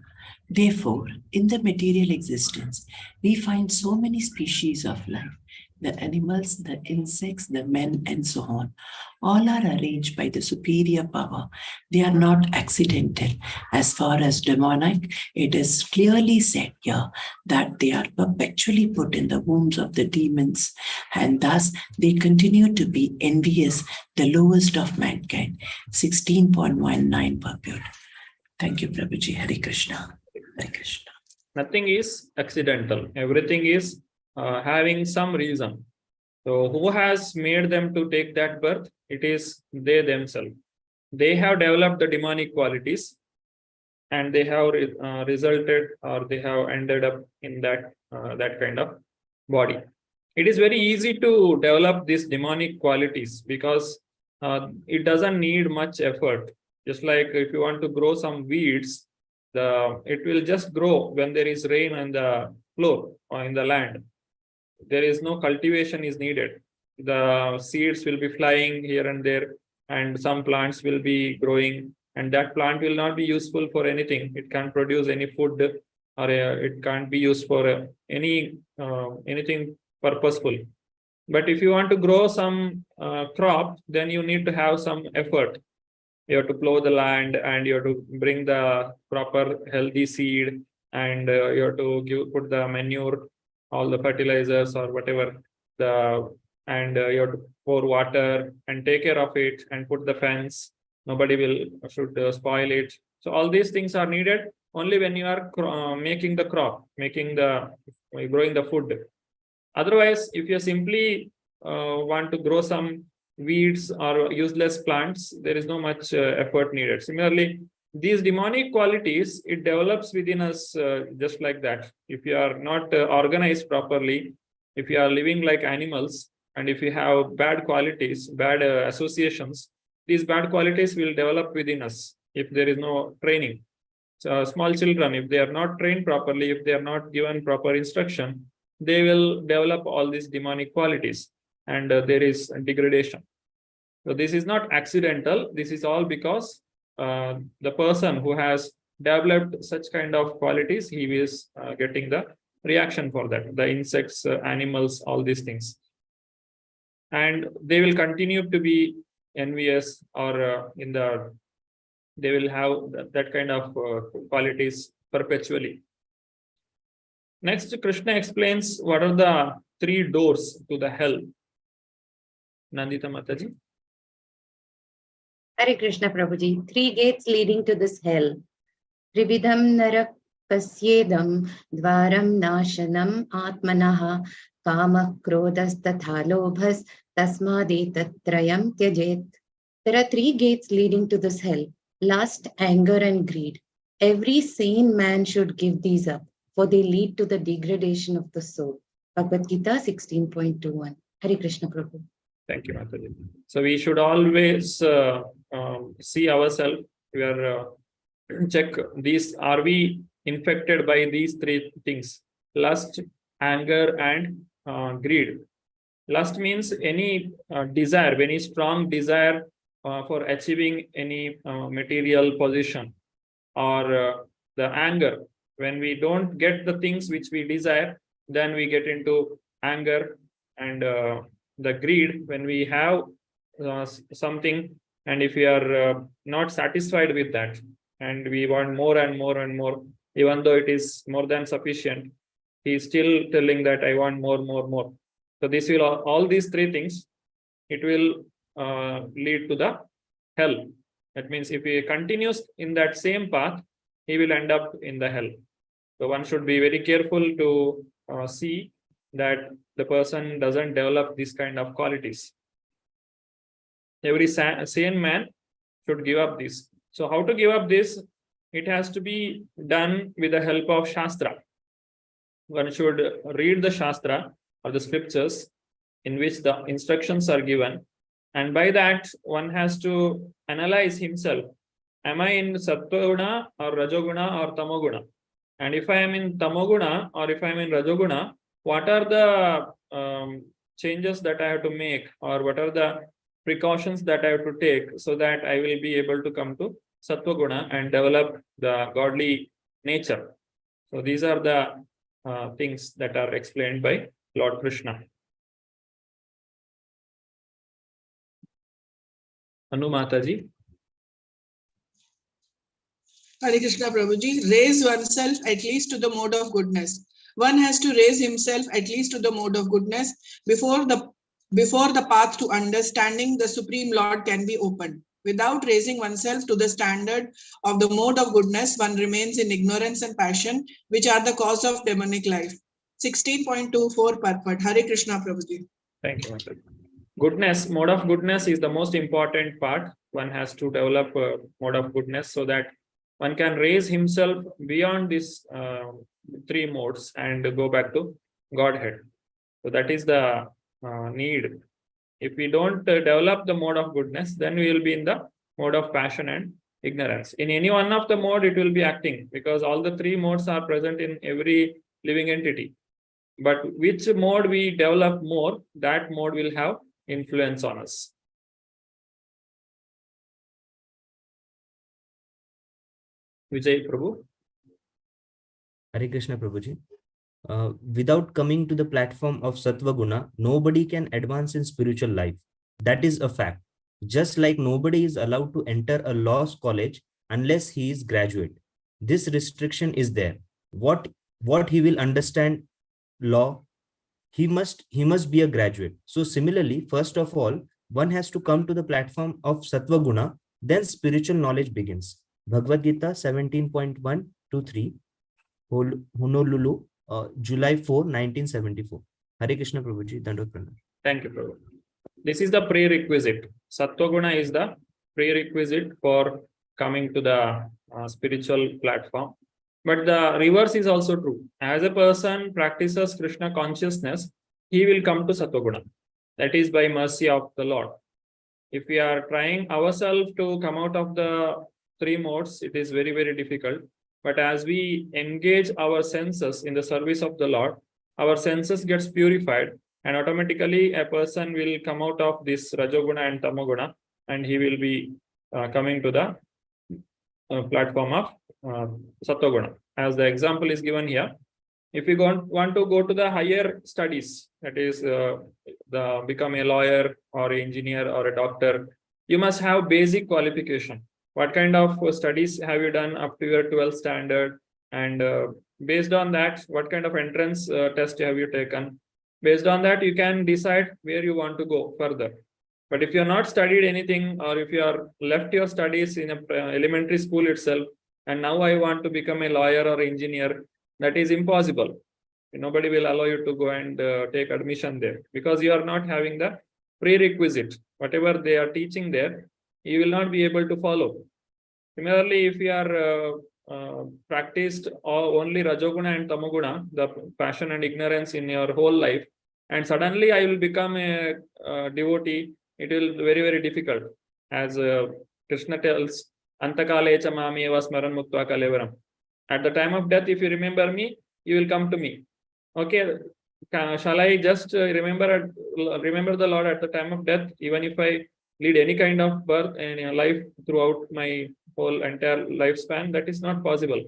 Therefore, in the material existence, we find so many species of life. The animals, the insects, the men, and so on. All are arranged by the superior power. They are not accidental. As far as demonic, it is clearly said here that they are perpetually put in the wombs of the demons, and thus they continue to be envious, the lowest of mankind. 16.19 purport. Thank you, Prabhuji. Hare Krishna. Hare Krishna. Nothing is accidental. Everything is having some reason. So who has made them to take that birth? It is they themselves. They have developed the demonic qualities, and they have resulted, or they have ended up in that kind of body. It is very easy to develop these demonic qualities, because it doesn't need much effort. Just like if you want to grow some weeds, it will just grow when there is rain on the floor or in the land. There is no cultivation is needed. The seeds will be flying here and there, and some plants will be growing, and that plant will not be useful for anything. It can't produce any food, or it can't be used for anything purposeful. But if you want to grow some crop, then you need to have some effort. You have to plow the land, and you have to bring the proper healthy seed, and you have to put the manure, all the fertilizers or whatever, and you have to pour water and take care of it and put the fence. Nobody should spoil it. So all these things are needed only when you are making the crop, growing the food. Otherwise, if you simply want to grow some weeds or useless plants, there is no much effort needed. Similarly, these demonic qualities, it develops within us just like that. If you are not organized properly, if you are living like animals, and if you have bad qualities, bad associations, these bad qualities will develop within us if there is no training. So small children, if they are not trained properly, if they are not given proper instruction, they will develop all these demonic qualities, and there is degradation. So this is not accidental. This is all because the person who has developed such kind of qualities, he is getting the reaction for that. The insects, animals, all these things. And they will continue to be envious, or they will have that kind of qualities perpetually. Next, Krishna explains what are the 3 doors to the hell. Nandita Mataji. Hare Krishna Prabhuji. 3 gates leading to this hell. Trividham narakasyedam dvaram nashanam atmanaha kama krodhas tatha lobhas tasmadetattrayam tyajet. There are 3 gates leading to this hell: lust, anger, and greed. Every sane man should give these up, for they lead to the degradation of the soul. Bhagavad Gita 16.21. Hare Krishna Prabhu. Thank you, Mataji. So we should always see ourselves. We are check these. Are we infected by these 3 things? Lust, anger, and greed. Lust means any desire, any strong desire for achieving any material position, or the anger. When we don't get the things which we desire, then we get into anger. And the greed, when we have something, and if we are not satisfied with that, and we want more and more and more, even though it is more than sufficient, he is still telling that I want more. So this will, all these 3 things, it will lead to the hell. That means if he continues in that same path, he will end up in the hell. So one should be very careful to see that the person doesn't develop this kind of qualities. Every sane man should give up this. So how to give up this? It has to be done with the help of Shastra. One should read the Shastra or the scriptures in which the instructions are given. And by that, one has to analyze himself. Am I in Sattva-guna or Rajoguna or Tamoguna? And if I am in Tamoguna or if I am in Rajoguna, what are the changes that I have to make, or what are the precautions that I have to take, so that I will be able to come to Sattva-guna and develop the godly nature? So these are the things that are explained by Lord Krishna. Anu Mataji. Hare Krishna Prabhuji. Raise oneself at least to the mode of goodness. One has to raise himself at least to the mode of goodness before the path to understanding the Supreme Lord can be opened. Without raising oneself to the standard of the mode of goodness, one remains in ignorance and passion, which are the cause of demonic life. 16.24 purport. Hare Krishna Prabhuji. Thank you, Mataji. Goodness, mode of goodness is the most important part. One has to develop a mode of goodness so that one can raise himself beyond these 3 modes and go back to Godhead. So that is the need. If we don't develop the mode of goodness, then we will be in the mode of passion and ignorance. In any one of the mode, it will be acting because all the three modes are present in every living entity. But which mode we develop more, that mode will have influence on us. Vijay Prabhu. Hare Krishna Prabhuji. Without coming to the platform of Sattva Guna, nobody can advance in spiritual life. That is a fact. Just like nobody is allowed to enter a law college unless he is graduate. This restriction is there. What he will understand law, he must be a graduate. So similarly, first of all, one has to come to the platform of Sattva Guna, then spiritual knowledge begins. Bhagavad Gita 17.1 to 3, Honolulu, July 4, 1974. Hare Krishna Prabhuji, Dandot Pranam. Thank you, Prabhu. This is the prerequisite. Sattva-guna is the prerequisite for coming to the spiritual platform. But the reverse is also true. As a person practices Krishna consciousness, he will come to Sattva-guna. That is by mercy of the Lord. If we are trying ourselves to come out of the three modes, it is very, very difficult. But as we engage our senses in the service of the Lord, our senses gets purified, and automatically a person will come out of this Rajoguna and Tamoguna, and he will be coming to the platform of Sattva-guna. As the example is given here, if you want to go to the higher studies, that is become a lawyer or an engineer or a doctor, you must have basic qualification. What kind of studies have you done up to your 12th standard? And based on that, what kind of entrance test have you taken? Based on that, you can decide where you want to go further. But if you are not studied anything, or if you are left your studies in a elementary school itself, and now I want to become a lawyer or engineer, that is impossible. Nobody will allow you to go and take admission there because you are not having the prerequisite. Whatever they are teaching there, you will not be able to follow. Similarly, if you are practiced only Rajoguna and Tamoguna, the passion and ignorance in your whole life, and suddenly I will become a devotee, it will be very, very difficult. As Krishna tells, Antakalecha mami eva smaran muktva kalevaram. At the time of death, if you remember me, you will come to me. Okay, shall I just remember the Lord at the time of death, even if I lead any kind of birth and life throughout my whole entire lifespan? That is not possible.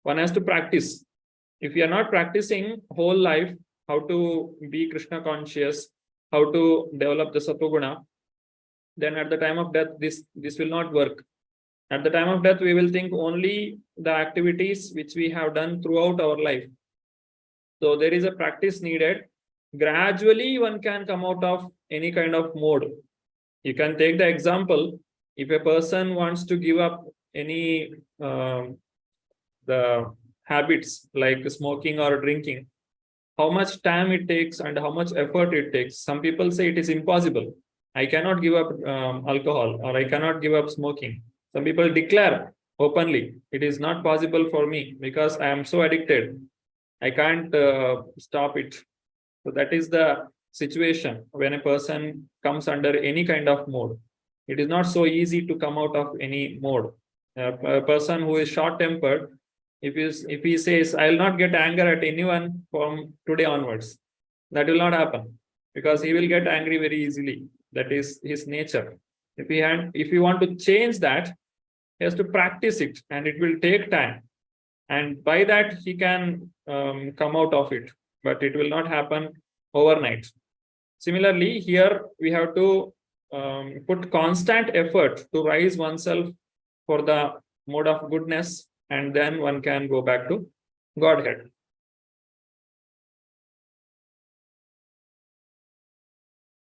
One has to practice. If you are not practicing whole life how to be Krishna conscious, how to develop the Sattva-guna, then at the time of death, this will not work. At the time of death, we will think only the activities which we have done throughout our life. So there is a practice needed. Gradually, one can come out of any kind of mode. You can take the example, if a person wants to give up any the habits like smoking or drinking, how much time it takes and how much effort it takes. Some people say it is impossible. I cannot give up alcohol, or I cannot give up smoking. Some people declare openly, it is not possible for me because I am so addicted. I can't stop it. So that is the situation when a person comes under any kind of mode. It is not so easy to come out of any mode. A person who is short-tempered, if he says, I will not get anger at anyone from today onwards, that will not happen because he will get angry very easily. That is his nature. If he want to change that, he has to practice it, and it will take time. And by that, he can come out of it, but it will not happen overnight. Similarly, here we have to put constant effort to rise oneself for the mode of goodness, and then one can go back to Godhead.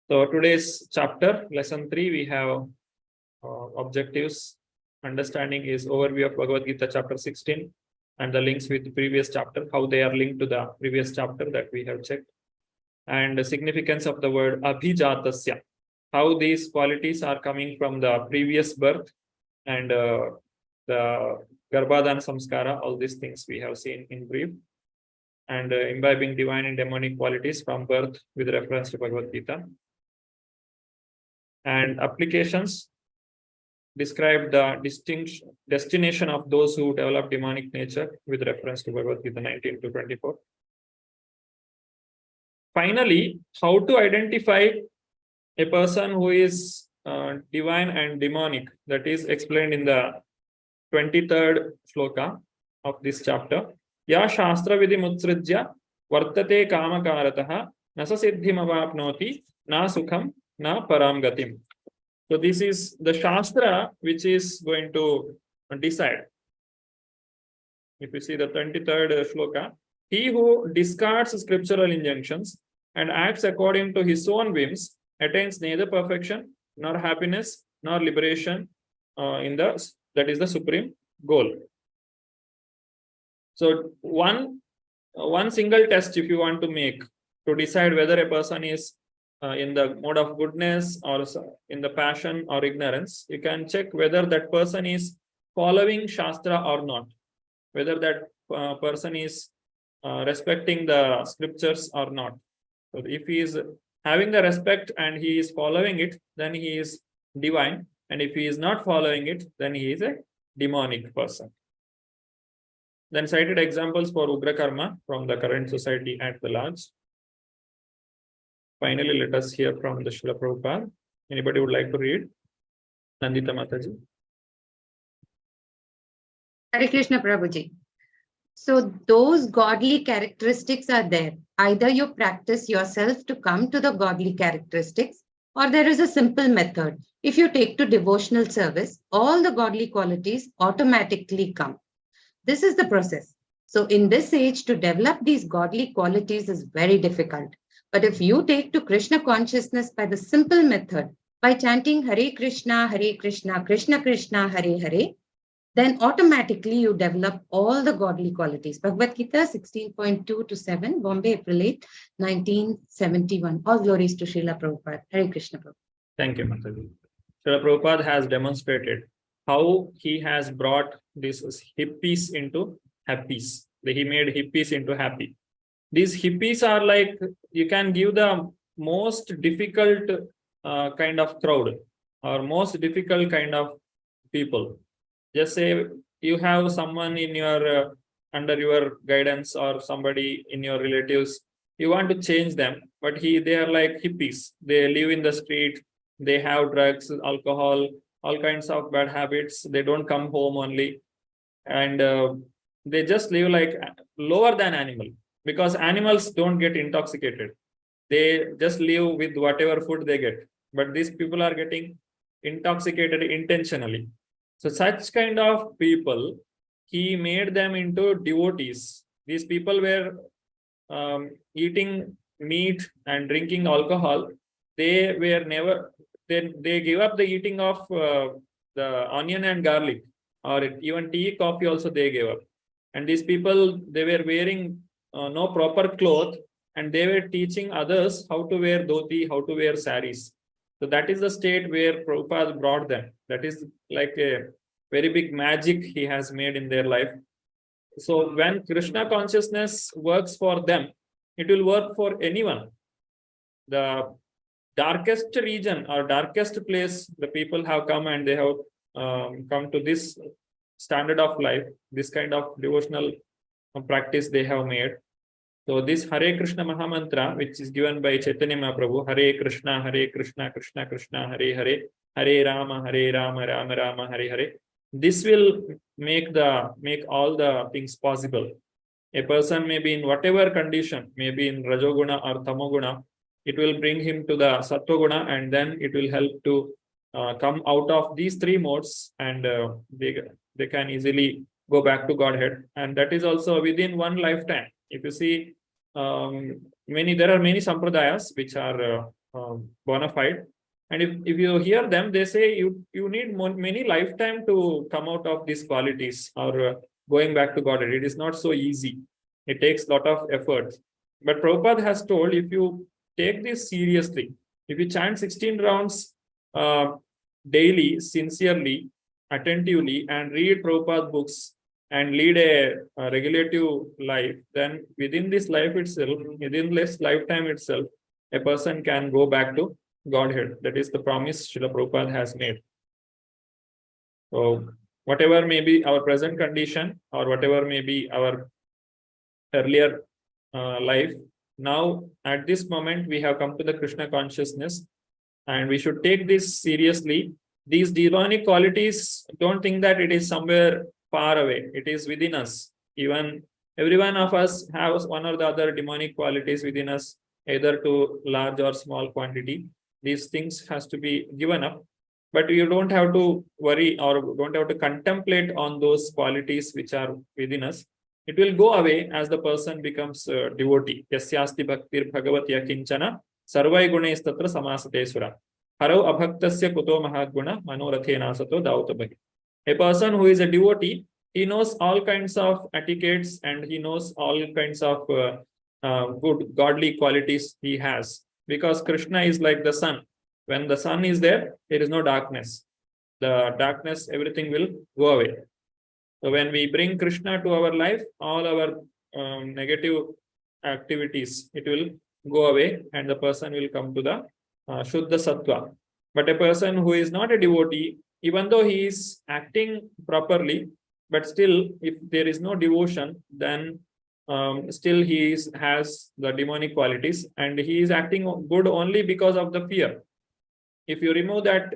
So today's chapter, lesson 3, we have objectives. Understanding is overview of Bhagavad Gita chapter 16 and the links with the previous chapter, how they are linked to the previous chapter that we have checked. And the significance of the word abhijatasya, how these qualities are coming from the previous birth, and the Garbhadana Samskara, all these things we have seen in brief. And imbibing divine and demonic qualities from birth with reference to Bhagavad Gita. And applications. described the destination of those who develop demonic nature with reference to Bhagavad Gita 19 to 24. Finally, how to identify a person who is divine and demonic, that is explained in the 23rd shloka of this chapter. Ya shastra vidhi mutsrijya vartate kamakarataha nasa siddhim avapnoti na sukham na param gatim. So this is the shastra which is going to decide. If you see the 23rd shloka, he who discards scriptural injunctions and acts according to his own whims attains neither perfection nor happiness nor liberation that is the supreme goal. So one single test if you want to make to decide whether a person is in the mode of goodness or in the passion or ignorance, you can check whether that person is following Shastra or not, whether that person is respecting the scriptures or not. So if he is having the respect and he is following it, then he is divine. And if he is not following it, then he is a demonic person. Then cited examples for Ugra Karma from the current society at the large. Finally, let us hear from the Srila Prabhupada. Anybody would like to read? Nandita Mataji. Hare Krishna Prabhuji. So those godly characteristics are there. Either you practice yourself to come to the godly characteristics, or there is a simple method. If you take to devotional service, all the godly qualities automatically come. This is the process. So in this age, to develop these godly qualities is very difficult. But if you take to Krishna consciousness by the simple method, by chanting Hare Krishna, Krishna Krishna, Hare Hare, then automatically you develop all the godly qualities. Bhagavad Gita 16.2 to 7, Bombay, April 8, 1971. All glories to Srila Prabhupada. Hare Krishna Prabhupada. Thank you, Mataji. Srila Prabhupada has demonstrated how he has brought these hippies into happies. He made hippies into happy. These hippies are like, you can give the most difficult kind of crowd or most difficult kind of people. Just say you have someone in your under your guidance or somebody in your relatives, you want to change them, but they are like hippies. They live in the street, they have drugs, alcohol, all kinds of bad habits. They don't come home only, and they just live like lower than animal, because animals don't get intoxicated. They just live with whatever food they get, but these people are getting intoxicated intentionally. So such kind of people, he made them into devotees. These people were eating meat and drinking alcohol. They were never, they gave up the eating of the onion and garlic, or even tea, coffee also they gave up. And these people, they were wearing no proper cloth, and they were teaching others how to wear dhoti, how to wear saris. So that is the state where Prabhupada brought them. That is like a very big magic he has made in their life. So when Krishna consciousness works for them, it will work for anyone. The darkest region or darkest place, the people have come and they have come to this standard of life, this kind of devotional practice they have made. So this Hare Krishna Mahamantra, which is given by Chaitanya Mahaprabhu, Hare Krishna, Krishna Krishna, Hare Hare, Hare Rama, Rama Rama, Hare Hare. This will make all the things possible. A person may be in whatever condition, maybe in Rajoguna or Tamoguna, it will bring him to the Sattva-guna, and then it will help to come out of these three modes, and they can easily go back to Godhead. And that is also within one lifetime. If you see, there are many sampradayas which are bona fide. And if you hear them, they say you need many lifetime to come out of these qualities or going back to Godhead. It is not so easy. It takes a lot of effort. But Prabhupada has told, if you take this seriously, if you chant 16 rounds daily, sincerely, attentively, and read Prabhupada books and lead a regulative life, then within this life itself, within this lifetime itself, a person can go back to Godhead. That is the promise Srila Prabhupada has made. So whatever may be our present condition or whatever may be our earlier life, now at this moment we have come to the Krishna consciousness, and we should take this seriously. These demonic qualities, don't think that it is somewhere far away. It is within us. Even every one of us has one or the other demonic qualities within us, either to large or small quantity. These things has to be given up. But you don't have to worry or don't have to contemplate on those qualities which are within us. It will go away as the person becomes a devotee. Yasyasti bhaktir bhagavatya kinchana sarvai gunes tatra samasate sura. Haro abhaktasya kuto mahaguna manorathena sato dautabhahi. A person who is a devotee, he knows all kinds of etiquettes and he knows all kinds of good godly qualities he has. Because Krishna is like the sun. When the sun is there, there is no darkness. The darkness, everything will go away. So when we bring Krishna to our life, all our negative activities, it will go away and the person will come to the Shuddha Sattva. But a person who is not a devotee, even though he is acting properly, but still if there is no devotion, then still he has the demonic qualities and he is acting good only because of the fear. If you remove that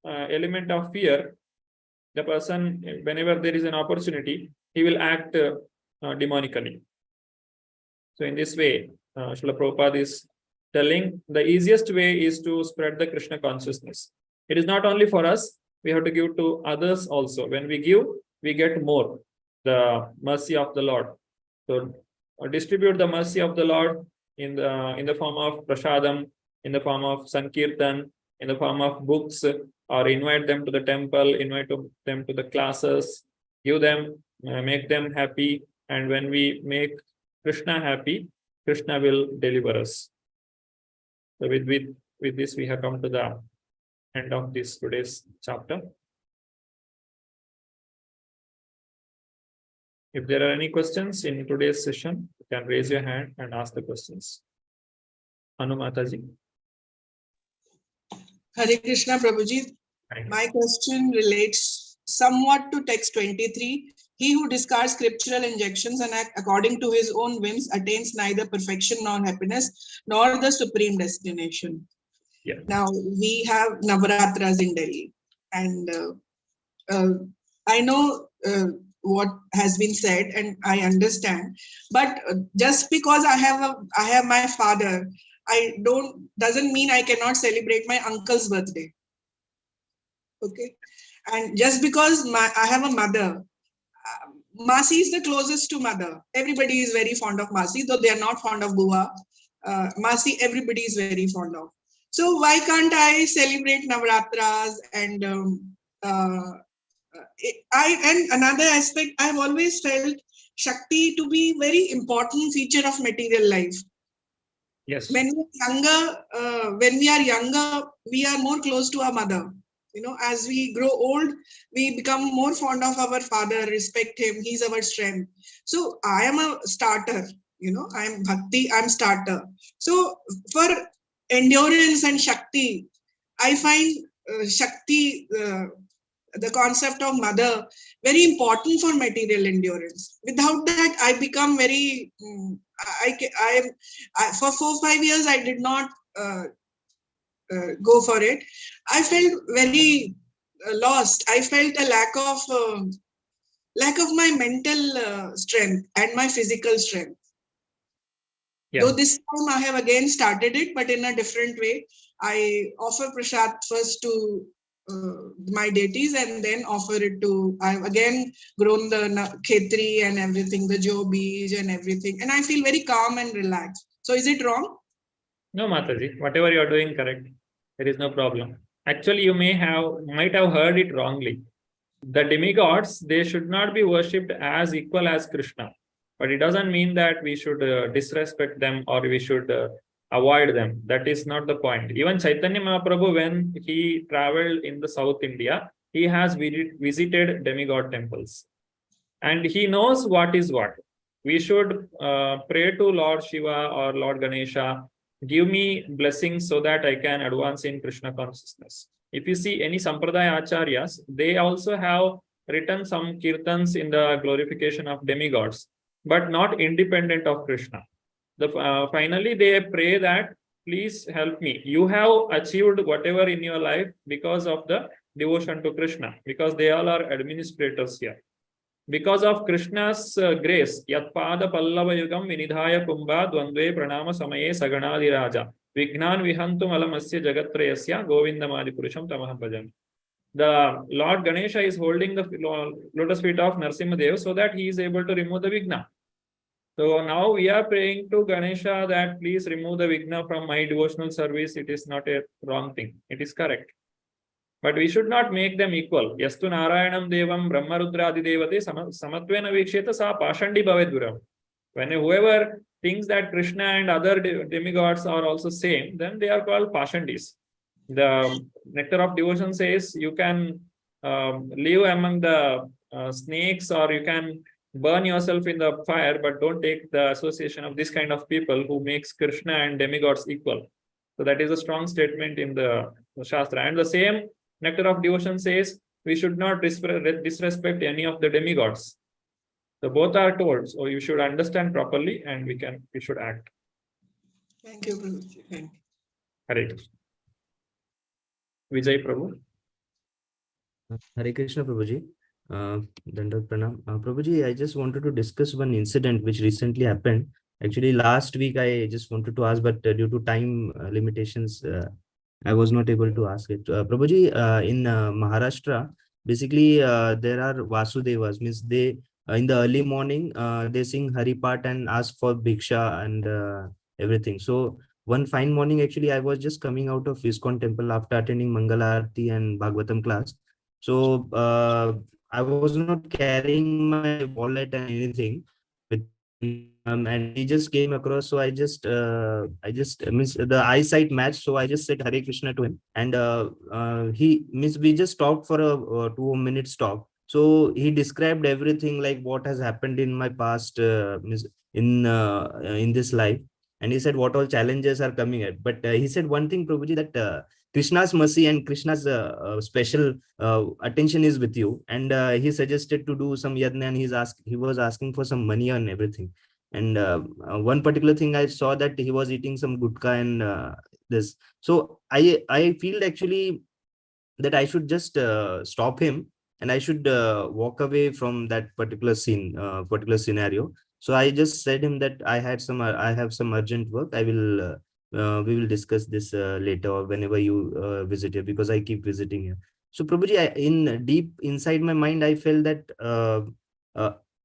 element of fear, the person, whenever there is an opportunity, he will act demonically. So in this way, Srila Prabhupada is telling the easiest way is to spread the Krishna consciousness. It is not only for us, we have to give to others also. When we give, we get more, the mercy of the Lord. So distribute the mercy of the Lord in the form of prasadam, in the form of sankirtan, in the form of books, or invite them to the temple, invite them to the classes, give them, make them happy. And when we make Krishna happy, Krishna will deliver us. So with this, we have come to the end of this today's chapter. If there are any questions in today's session, you can raise your hand and ask the questions. Anumataji. Hare Krishna Prabhuji. My question relates somewhat to text 23. He who discards scriptural injunctions and acts according to his own whims attains neither perfection nor happiness nor the supreme destination. Yeah. Now we have Navaratras in Delhi, and I know what has been said and I understand, but just because I have my father, doesn't mean I cannot celebrate my uncle's birthday. Okay, and just because I have a mother, Masi is the closest to mother. Everybody is very fond of Masi, though they are not fond of Bua. Masi, everybody is very fond of. So why can't I celebrate Navaratras? And and another aspect, I've always felt Shakti to be very important feature of material life. Yes. When we are younger, we are more close to our mother. You know, as we grow old, we become more fond of our father, respect him. He's our strength. So I am a starter. You know, I am Bhakti. I'm starter. So for endurance and Shakti, I find Shakti, the concept of mother, very important for material endurance. Without that, I become very. For 4-5 years, I did not go for it. I felt very lost. I felt a lack of my mental strength and my physical strength. Yeah. Though this time I have again started it, but in a different way. I offer prasad first to my deities and then offer it to, I've again grown the khetri and everything, the jo beej and everything. And I feel very calm and relaxed. So is it wrong? No, Mataji, whatever you are doing correct. There is no problem. Actually, you might have heard it wrongly. The demigods, they should not be worshipped as equal as Krishna. But it doesn't mean that we should disrespect them or we should avoid them. That is not the point. Even Chaitanya Mahaprabhu, when he traveled in the South India, he has visited demigod temples. And he knows what is what. We should pray to Lord Shiva or Lord Ganesha, give me blessings so that I can advance in Krishna consciousness. If you see any Sampradaya Acharyas, they also have written some kirtans in the glorification of demigods, but not independent of Krishna. Finally, they pray that, please help me. You have achieved whatever in your life because of the devotion to Krishna, because they all are administrators here. Because of Krishna's grace, Yatpada Pallava Yugam Vinidhaya Kumbha Dvandve Pranama Samaye Saganadi Raja Vignan Vihantum Alamasya Jagatrayasya Govindamadi Purusham Tamaham Bhajan. The Lord Ganesha is holding the lotus feet of Narsimhadev so that he is able to remove the Vigna. So now we are praying to Ganesha that please remove the Vigna from my devotional service. It is not a wrong thing. It is correct. But we should not make them equal. Yastu Narayanam Devam Brahma Rudradi Devate Samatvena Viksheta Sa Pashandi Bhaveduram. When whoever thinks that Krishna and other demigods are also same, then they are called Pashandis. The Nectar of Devotion says you can live among the snakes, or you can burn yourself in the fire, but don't take the association of this kind of people who makes Krishna and demigods equal. So that is a strong statement in the Shastra. And the same Nectar of Devotion says we should not disrespect any of the demigods. So both are told. So you should understand properly, and we should act. Thank you, Prabhuji. Thank you. Hare Krishna. Vijay Prabhu. Hare Krishna, Prabhuji. Dandavat Pranam. Prabhuji, I just wanted to discuss one incident which recently happened. Actually, last week I just wanted to ask, but due to time limitations, I was not able to ask it. Prabhuji, in Maharashtra, basically there are Vasudevas, means they in the early morning they sing Haripat and ask for Bhiksha and everything. So one fine morning, actually, I was just coming out of ISKCON temple after attending Mangala Aarti and Bhagavatam class. So I was not carrying my wallet and anything with and he just came across. So I just means the eyesight matched. So I just said Hare Krishna to him, and he means we just talked for a 2-minute talk. So he described everything, like what has happened in my past in this life. And he said what all challenges are coming at. But he said one thing, Prabhuji, that Krishna's mercy and Krishna's special attention is with you. And he suggested to do some yajna, and he was asking for some money and everything. And one particular thing I saw, that he was eating some gutka and this. So I feel actually that I should just stop him, and I should walk away from that particular scene, particular scenario. So I just said him that I have some urgent work. I will we will discuss this later, or whenever you visit here, because I keep visiting here. So Prabhuji, in deep inside my mind, I felt that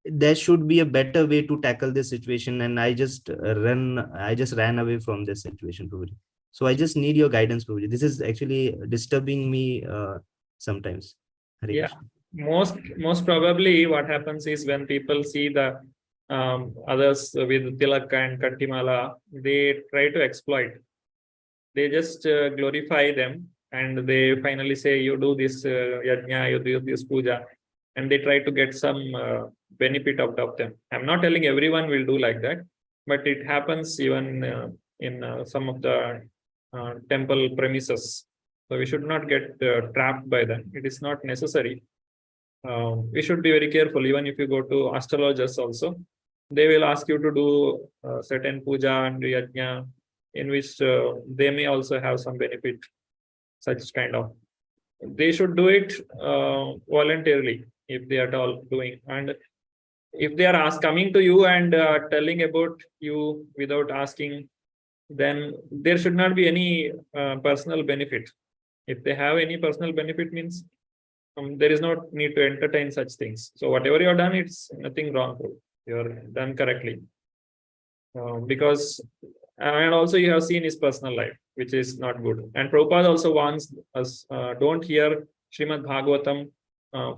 there should be a better way to tackle this situation, and I just ran away from this situation, Prabhuji. So I just need your guidance, Prabhuji. This is actually disturbing me sometimes. Hare Yeah, Krishna. most probably what happens is when people see the others with Tilak and Kantimala, they try to exploit. They just glorify them, and they finally say, you do this yajna, you do this puja, and they try to get some benefit out of them. I'm not telling everyone will do like that, but it happens even in some of the temple premises. So we should not get trapped by them. It is not necessary. We should be very careful. Even if you go to astrologers also, they will ask you to do certain puja and yajna, in which they may also have some benefit. Such kind of, they should do it voluntarily if they are all doing. And if they are coming to you and telling about you without asking, then there should not be any personal benefit. If they have any personal benefit, means there is no need to entertain such things. So whatever you have done, it's nothing wrong. You're done correctly. Because, and also you have seen his personal life, which is not good. And Prabhupada also warns us, don't hear Srimad Bhagavatam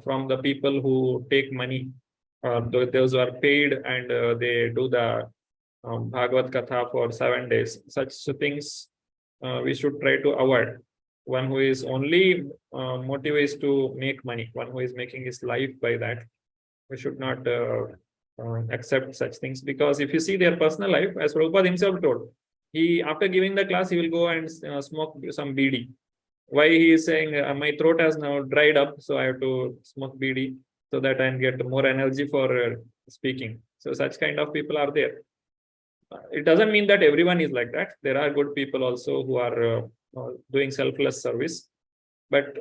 from the people who take money, those who are paid and they do the Bhagavad Katha for 7 days. Such things we should try to avoid. One who is only motive is to make money, one who is making his life by that, we should not accept such things. Because if you see their personal life, as Prabhupada himself told, he, after giving the class, he will go and smoke some BD. why he is saying my throat has now dried up, so I have to smoke BD so that I get more energy for speaking. So such kind of people are there. It doesn't mean that everyone is like that. There are good people also who are doing selfless service. But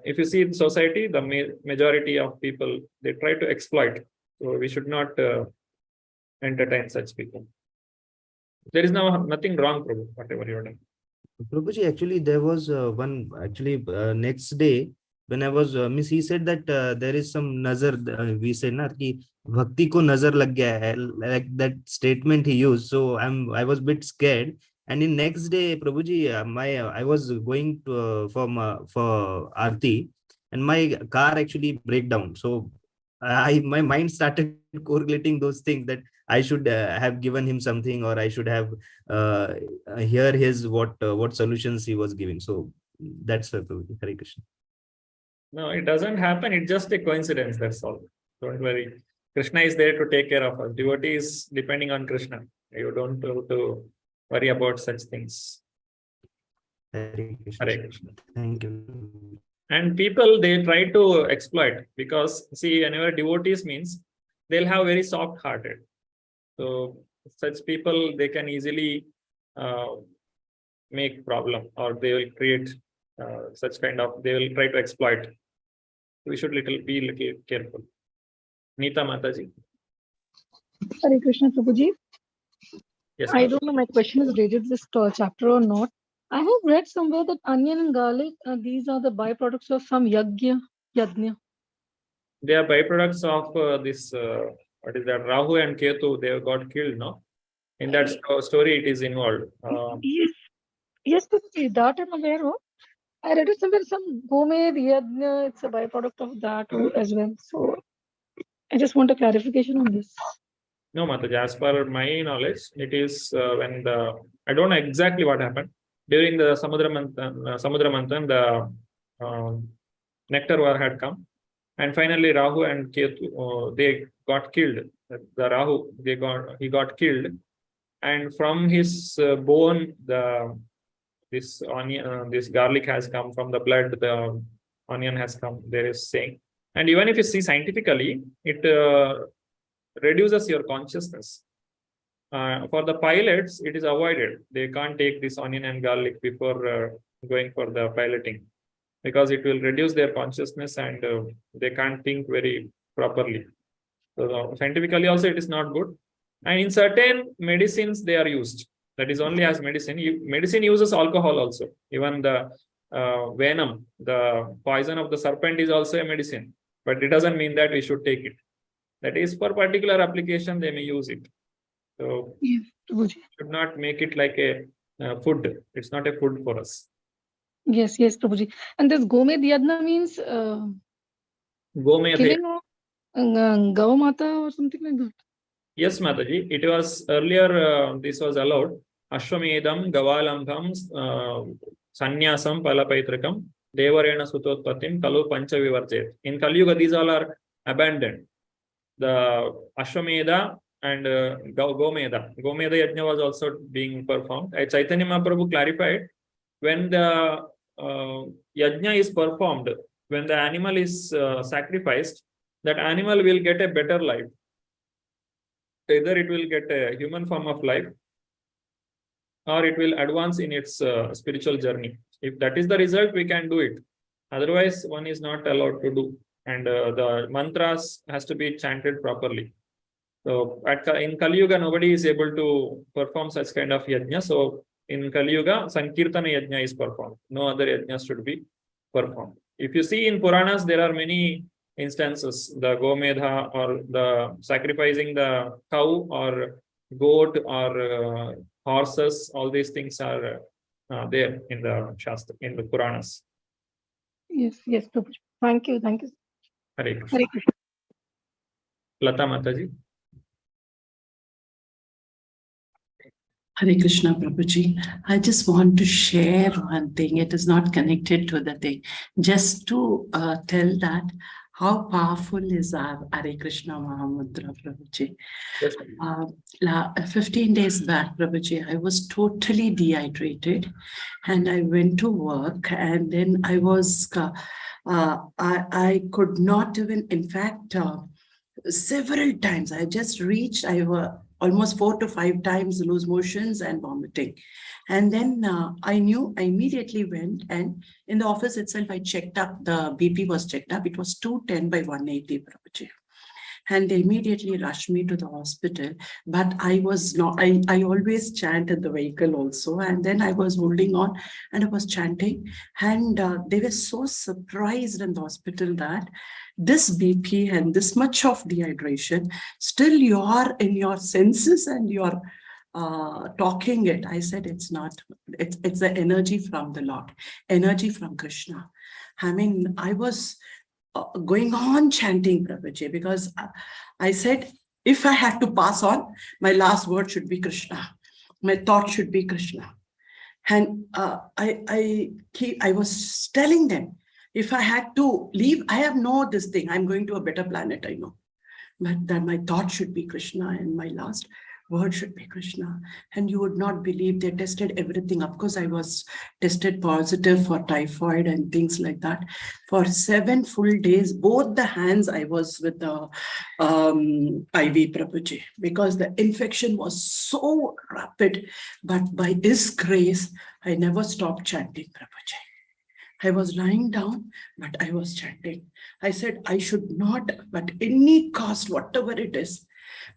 if you see in society, the majority of people, they try to exploit. So we should not entertain such people. There is nothing wrong, Prabhu, whatever you are doing. Prabhuji, actually, there was next day when I was, Miss, he said that there is some nazar, we said na ki bhakti ko nazar lag gaya hai, like that statement he used. So I was a bit scared. And in next day, Prabhuji, I was going to, for Aarti, and my car actually break down. So my mind started correlating those things that I should have given him something, or I should have hear his what solutions he was giving. So that's Hare Krishna. No, it doesn't happen. It's just a coincidence. That's all. Don't worry. Krishna is there to take care of us. Devotee is depending on Krishna. You don't have to worry about such things. Hare Krishna. Hare Krishna. Thank you. And people, they try to exploit, because see, whenever devotees means, they'll have very soft hearted. So such people, they can easily make problem, or they will create such kind of, they will try to exploit. We should be little careful. Neeta Mataji. Hare Krishna, Prabhuji. Yes, I don't know, my question is related to this chapter or not. I have read somewhere that onion and garlic, these are the byproducts of some yajna. They are byproducts of this, what is that, Rahu and Ketu, they got killed, no? In that story, it is involved. Yes, Prabhuji, that I'm aware of. I read it somewhere, some Gomed yajna, it's a byproduct of that as well. So I just want a clarification on this. No, Mataji, as per my knowledge, it is when I don't know exactly what happened. During the Samudra Manthan, the nectar war had come. And finally, Rahu and Ketu, they got killed. The Rahu, he got killed. And from his bone, this onion, this garlic has come. From the blood, the onion has come, there is saying. And even if you see scientifically, it reduces your consciousness. For the pilots, it is avoided. They can't take this onion and garlic before going for the piloting, because it will reduce their consciousness and they can't think very properly. So scientifically also it is not good. And in certain medicines they are used. That is only as medicine. Medicine uses alcohol also. Even the venom, the poison of the serpent is also a medicine. But it doesn't mean that we should take it. That is for particular application they may use it. So should not make it like a food. It's not a food for us. Yes, Prabhuji. And this Gomed yajna means killing of Gaumata or something like that. Yes, Mataji. It was earlier, this was allowed. Ashwamedam, Gavalambham, Sanyasam, Palapaitrikam, Devarena Sutotpatim, Kalu Pancha Vivarjet. In Kali Yuga, these all are abandoned. The Ashwamedha and Gomeda. Gomeda Yajna was also being performed. Chaitanya Mahaprabhu clarified, when the Yajna is performed, when the animal is sacrificed, that animal will get a better life. Either it will get a human form of life, or it will advance in its spiritual journey. If that is the result, we can do it. Otherwise, one is not allowed to do. And the mantras has to be chanted properly. So in Kali Yuga, nobody is able to perform such kind of yajna. So in Kali Yuga, Sankirtana yajna is performed. No other yajna should be performed. If you see in Puranas, there are many instances, the Gomedha or the sacrificing the cow or goat or horses, all these things are there in the Shastra, in the Puranas. Yes, Prabhuji. Thank you. Hare Krishna. Hare Krishna. Lata Mataji. Hare Krishna, Prabhuji. I just want to share one thing. It is not connected to the thing. Just to tell that How powerful is our Hare Krishna Mahamudra, Prabhuji? Yes. 15 days back, Prabhuji, I was totally dehydrated and I went to work, and then I was, I could not even, in fact, several times I just reached, I was almost 4 to 5 times loose motions and vomiting. And then I knew, I immediately went, and in the office itself, I checked up, the BP was checked up. It was 210 by 180, Prabhuji. And they immediately rushed me to the hospital. But I was not, I always chant in the vehicle also. And then I was holding on and I was chanting. And they were so surprised in the hospital that this BP and this much of dehydration, still you are in your senses and you're talking it. I said, it's not, it's the energy from the Lord, energy from Krishna. I mean, I was going on chanting, Prabhuji, because I said, if I had to pass on, my last word should be Krishna. My thought should be Krishna. And I was telling them, if I had to leave, I have no this thing. I'm going to a better planet, I know. But that my thought should be Krishna and my last word should be Krishna. And you would not believe, they tested everything. Of course, I was tested positive for typhoid and things like that. For 7 full days, both the hands I was with the IV, Prabhuji, because the infection was so rapid. But by His grace, I never stopped chanting, Prabhuji. I was lying down, but I was chanting. I said, I should not, but any cost, whatever it is,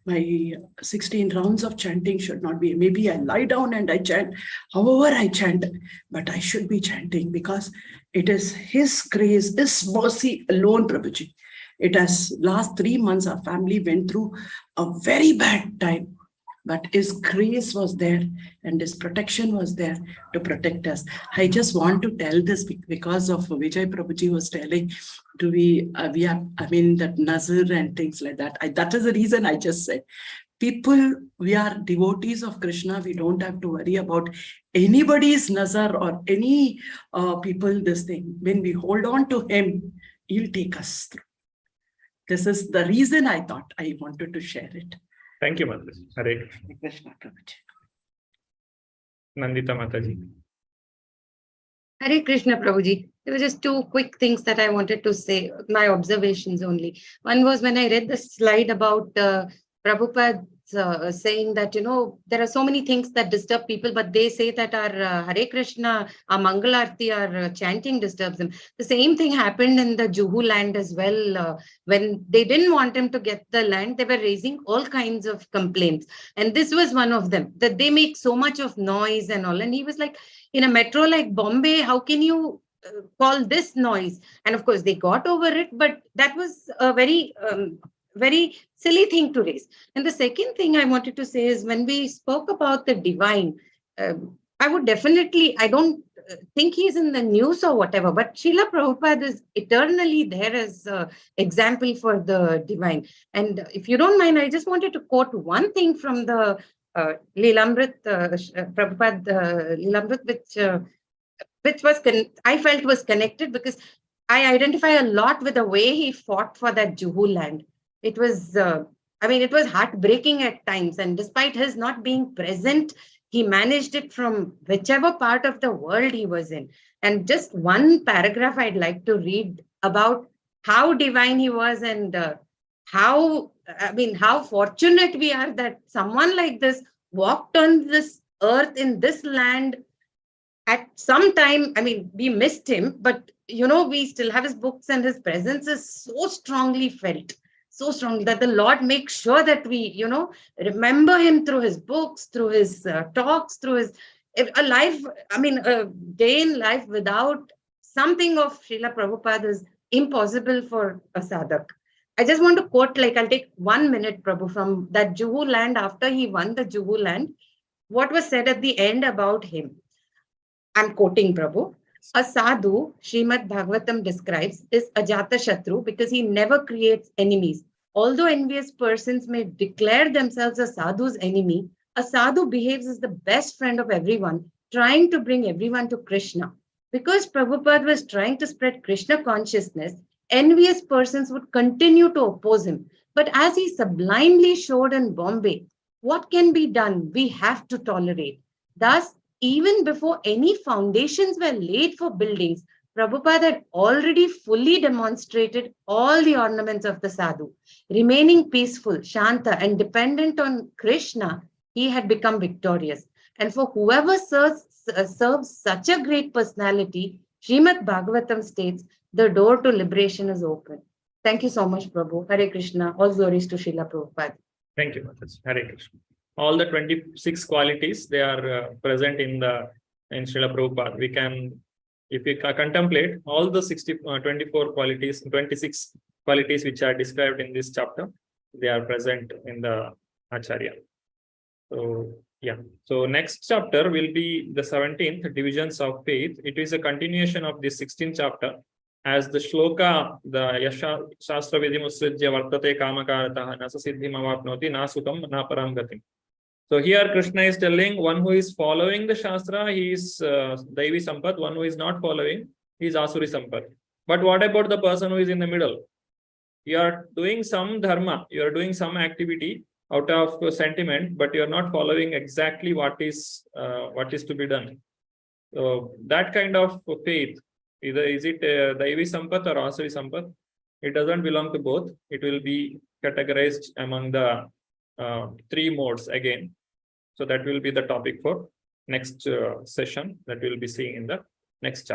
my 16 rounds of chanting should not be, maybe I lie down and I chant, however I chant, but I should be chanting because it is His grace, His mercy alone, Prabhuji. It has, last 3 months, our family went through a very bad time, but His grace was there and His protection was there to protect us. I just want to tell this because of Vijay Prabhuji was telling, we are, I mean, that Nazar and things like that. That is the reason I just said, people, we are devotees of Krishna. We don't have to worry about anybody's Nazar or any people, this thing. When we hold on to Him, He'll take us through. This is the reason I thought I wanted to share it. Thank you, Mataji. Hare Krishna Prabhuji. Nandita Mataji. Hare Krishna Prabhuji. There were just 2 quick things that I wanted to say, my observations only. One was when I read the slide about Prabhupada saying that, you know, there are so many things that disturb people, but they say that our Hare Krishna, our Mangalarti, our chanting disturbs them. The same thing happened in the Juhu land as well. When they didn't want him to get the land, they were raising all kinds of complaints. And this was one of them, that they make so much of noise and all. And he was like, in a metro like Bombay, how can you call this noise? And of course, they got over it, but that was a very silly thing to raise. And the second thing I wanted to say is when we spoke about the divine, I would definitely, I don't think he's in the news or whatever, but Srila Prabhupada is eternally there as an example for the divine. And if you don't mind, I just wanted to quote one thing from the Lilamrit, Prabhupada Lilamrit, which was, I felt was connected because I identify a lot with the way he fought for that Juhu land. It was, it was heartbreaking at times. And despite his not being present, he managed it from whichever part of the world he was in. And just one paragraph I'd like to read about how divine he was and how fortunate we are that someone like this walked on this earth in this land at some time. I mean, we missed him, but, you know, we still have his books and his presence is so strongly felt. So strongly that the Lord makes sure that we, you know, remember him through his books, through his talks, through his a day in life without something of Srila Prabhupada is impossible for a sadhak. I just want to quote, like, I'll take 1 minute, Prabhu, from that Juhu land after he won the Juhu land. What was said at the end about him? I'm quoting Prabhu. A sadhu, Srimad Bhagavatam describes, is Ajata Shatru because he never creates enemies. Although envious persons may declare themselves a sadhu's enemy, a sadhu behaves as the best friend of everyone, trying to bring everyone to Krishna. Because Prabhupada was trying to spread Krishna consciousness, envious persons would continue to oppose him. But as he sublimely showed in Bombay, what can be done? We have to tolerate. Thus, even before any foundations were laid for buildings, Prabhupada had already fully demonstrated all the ornaments of the sadhu. Remaining peaceful, shanta, and dependent on Krishna, he had become victorious. And for whoever serves such a great personality, Srimad Bhagavatam states, the door to liberation is open. Thank you so much, Prabhu. Hare Krishna. All glories to Srila Prabhupada. Thank you, Mataji. Hare Krishna. All the 26 qualities, they are present in Srila Prabhupada. We can, if we contemplate all the 24 qualities, 26 qualities which are described in this chapter, they are present in the Acharya. So, yeah. So next chapter will be the 17th, Divisions of Faith. It is a continuation of this 16th chapter. As the shloka, the Yasha Shastra Vidimusrijya Vartate Kamakarataha Nasa Siddhim Avapnoti Na Sukam Na Param Gatim. So here Krishna is telling one who is following the Shastra, he is Daivi Sampat. One who is not following, he is Asuri Sampat. But what about the person who is in the middle? You are doing some dharma, you are doing some activity out of sentiment, but you are not following exactly what is to be done. So that kind of faith, either is it Daivi Sampat or Asuri Sampat, it doesn't belong to both. It will be categorized among the 3 modes again. So that will be the topic for next session that we will be seeing in the next chapter.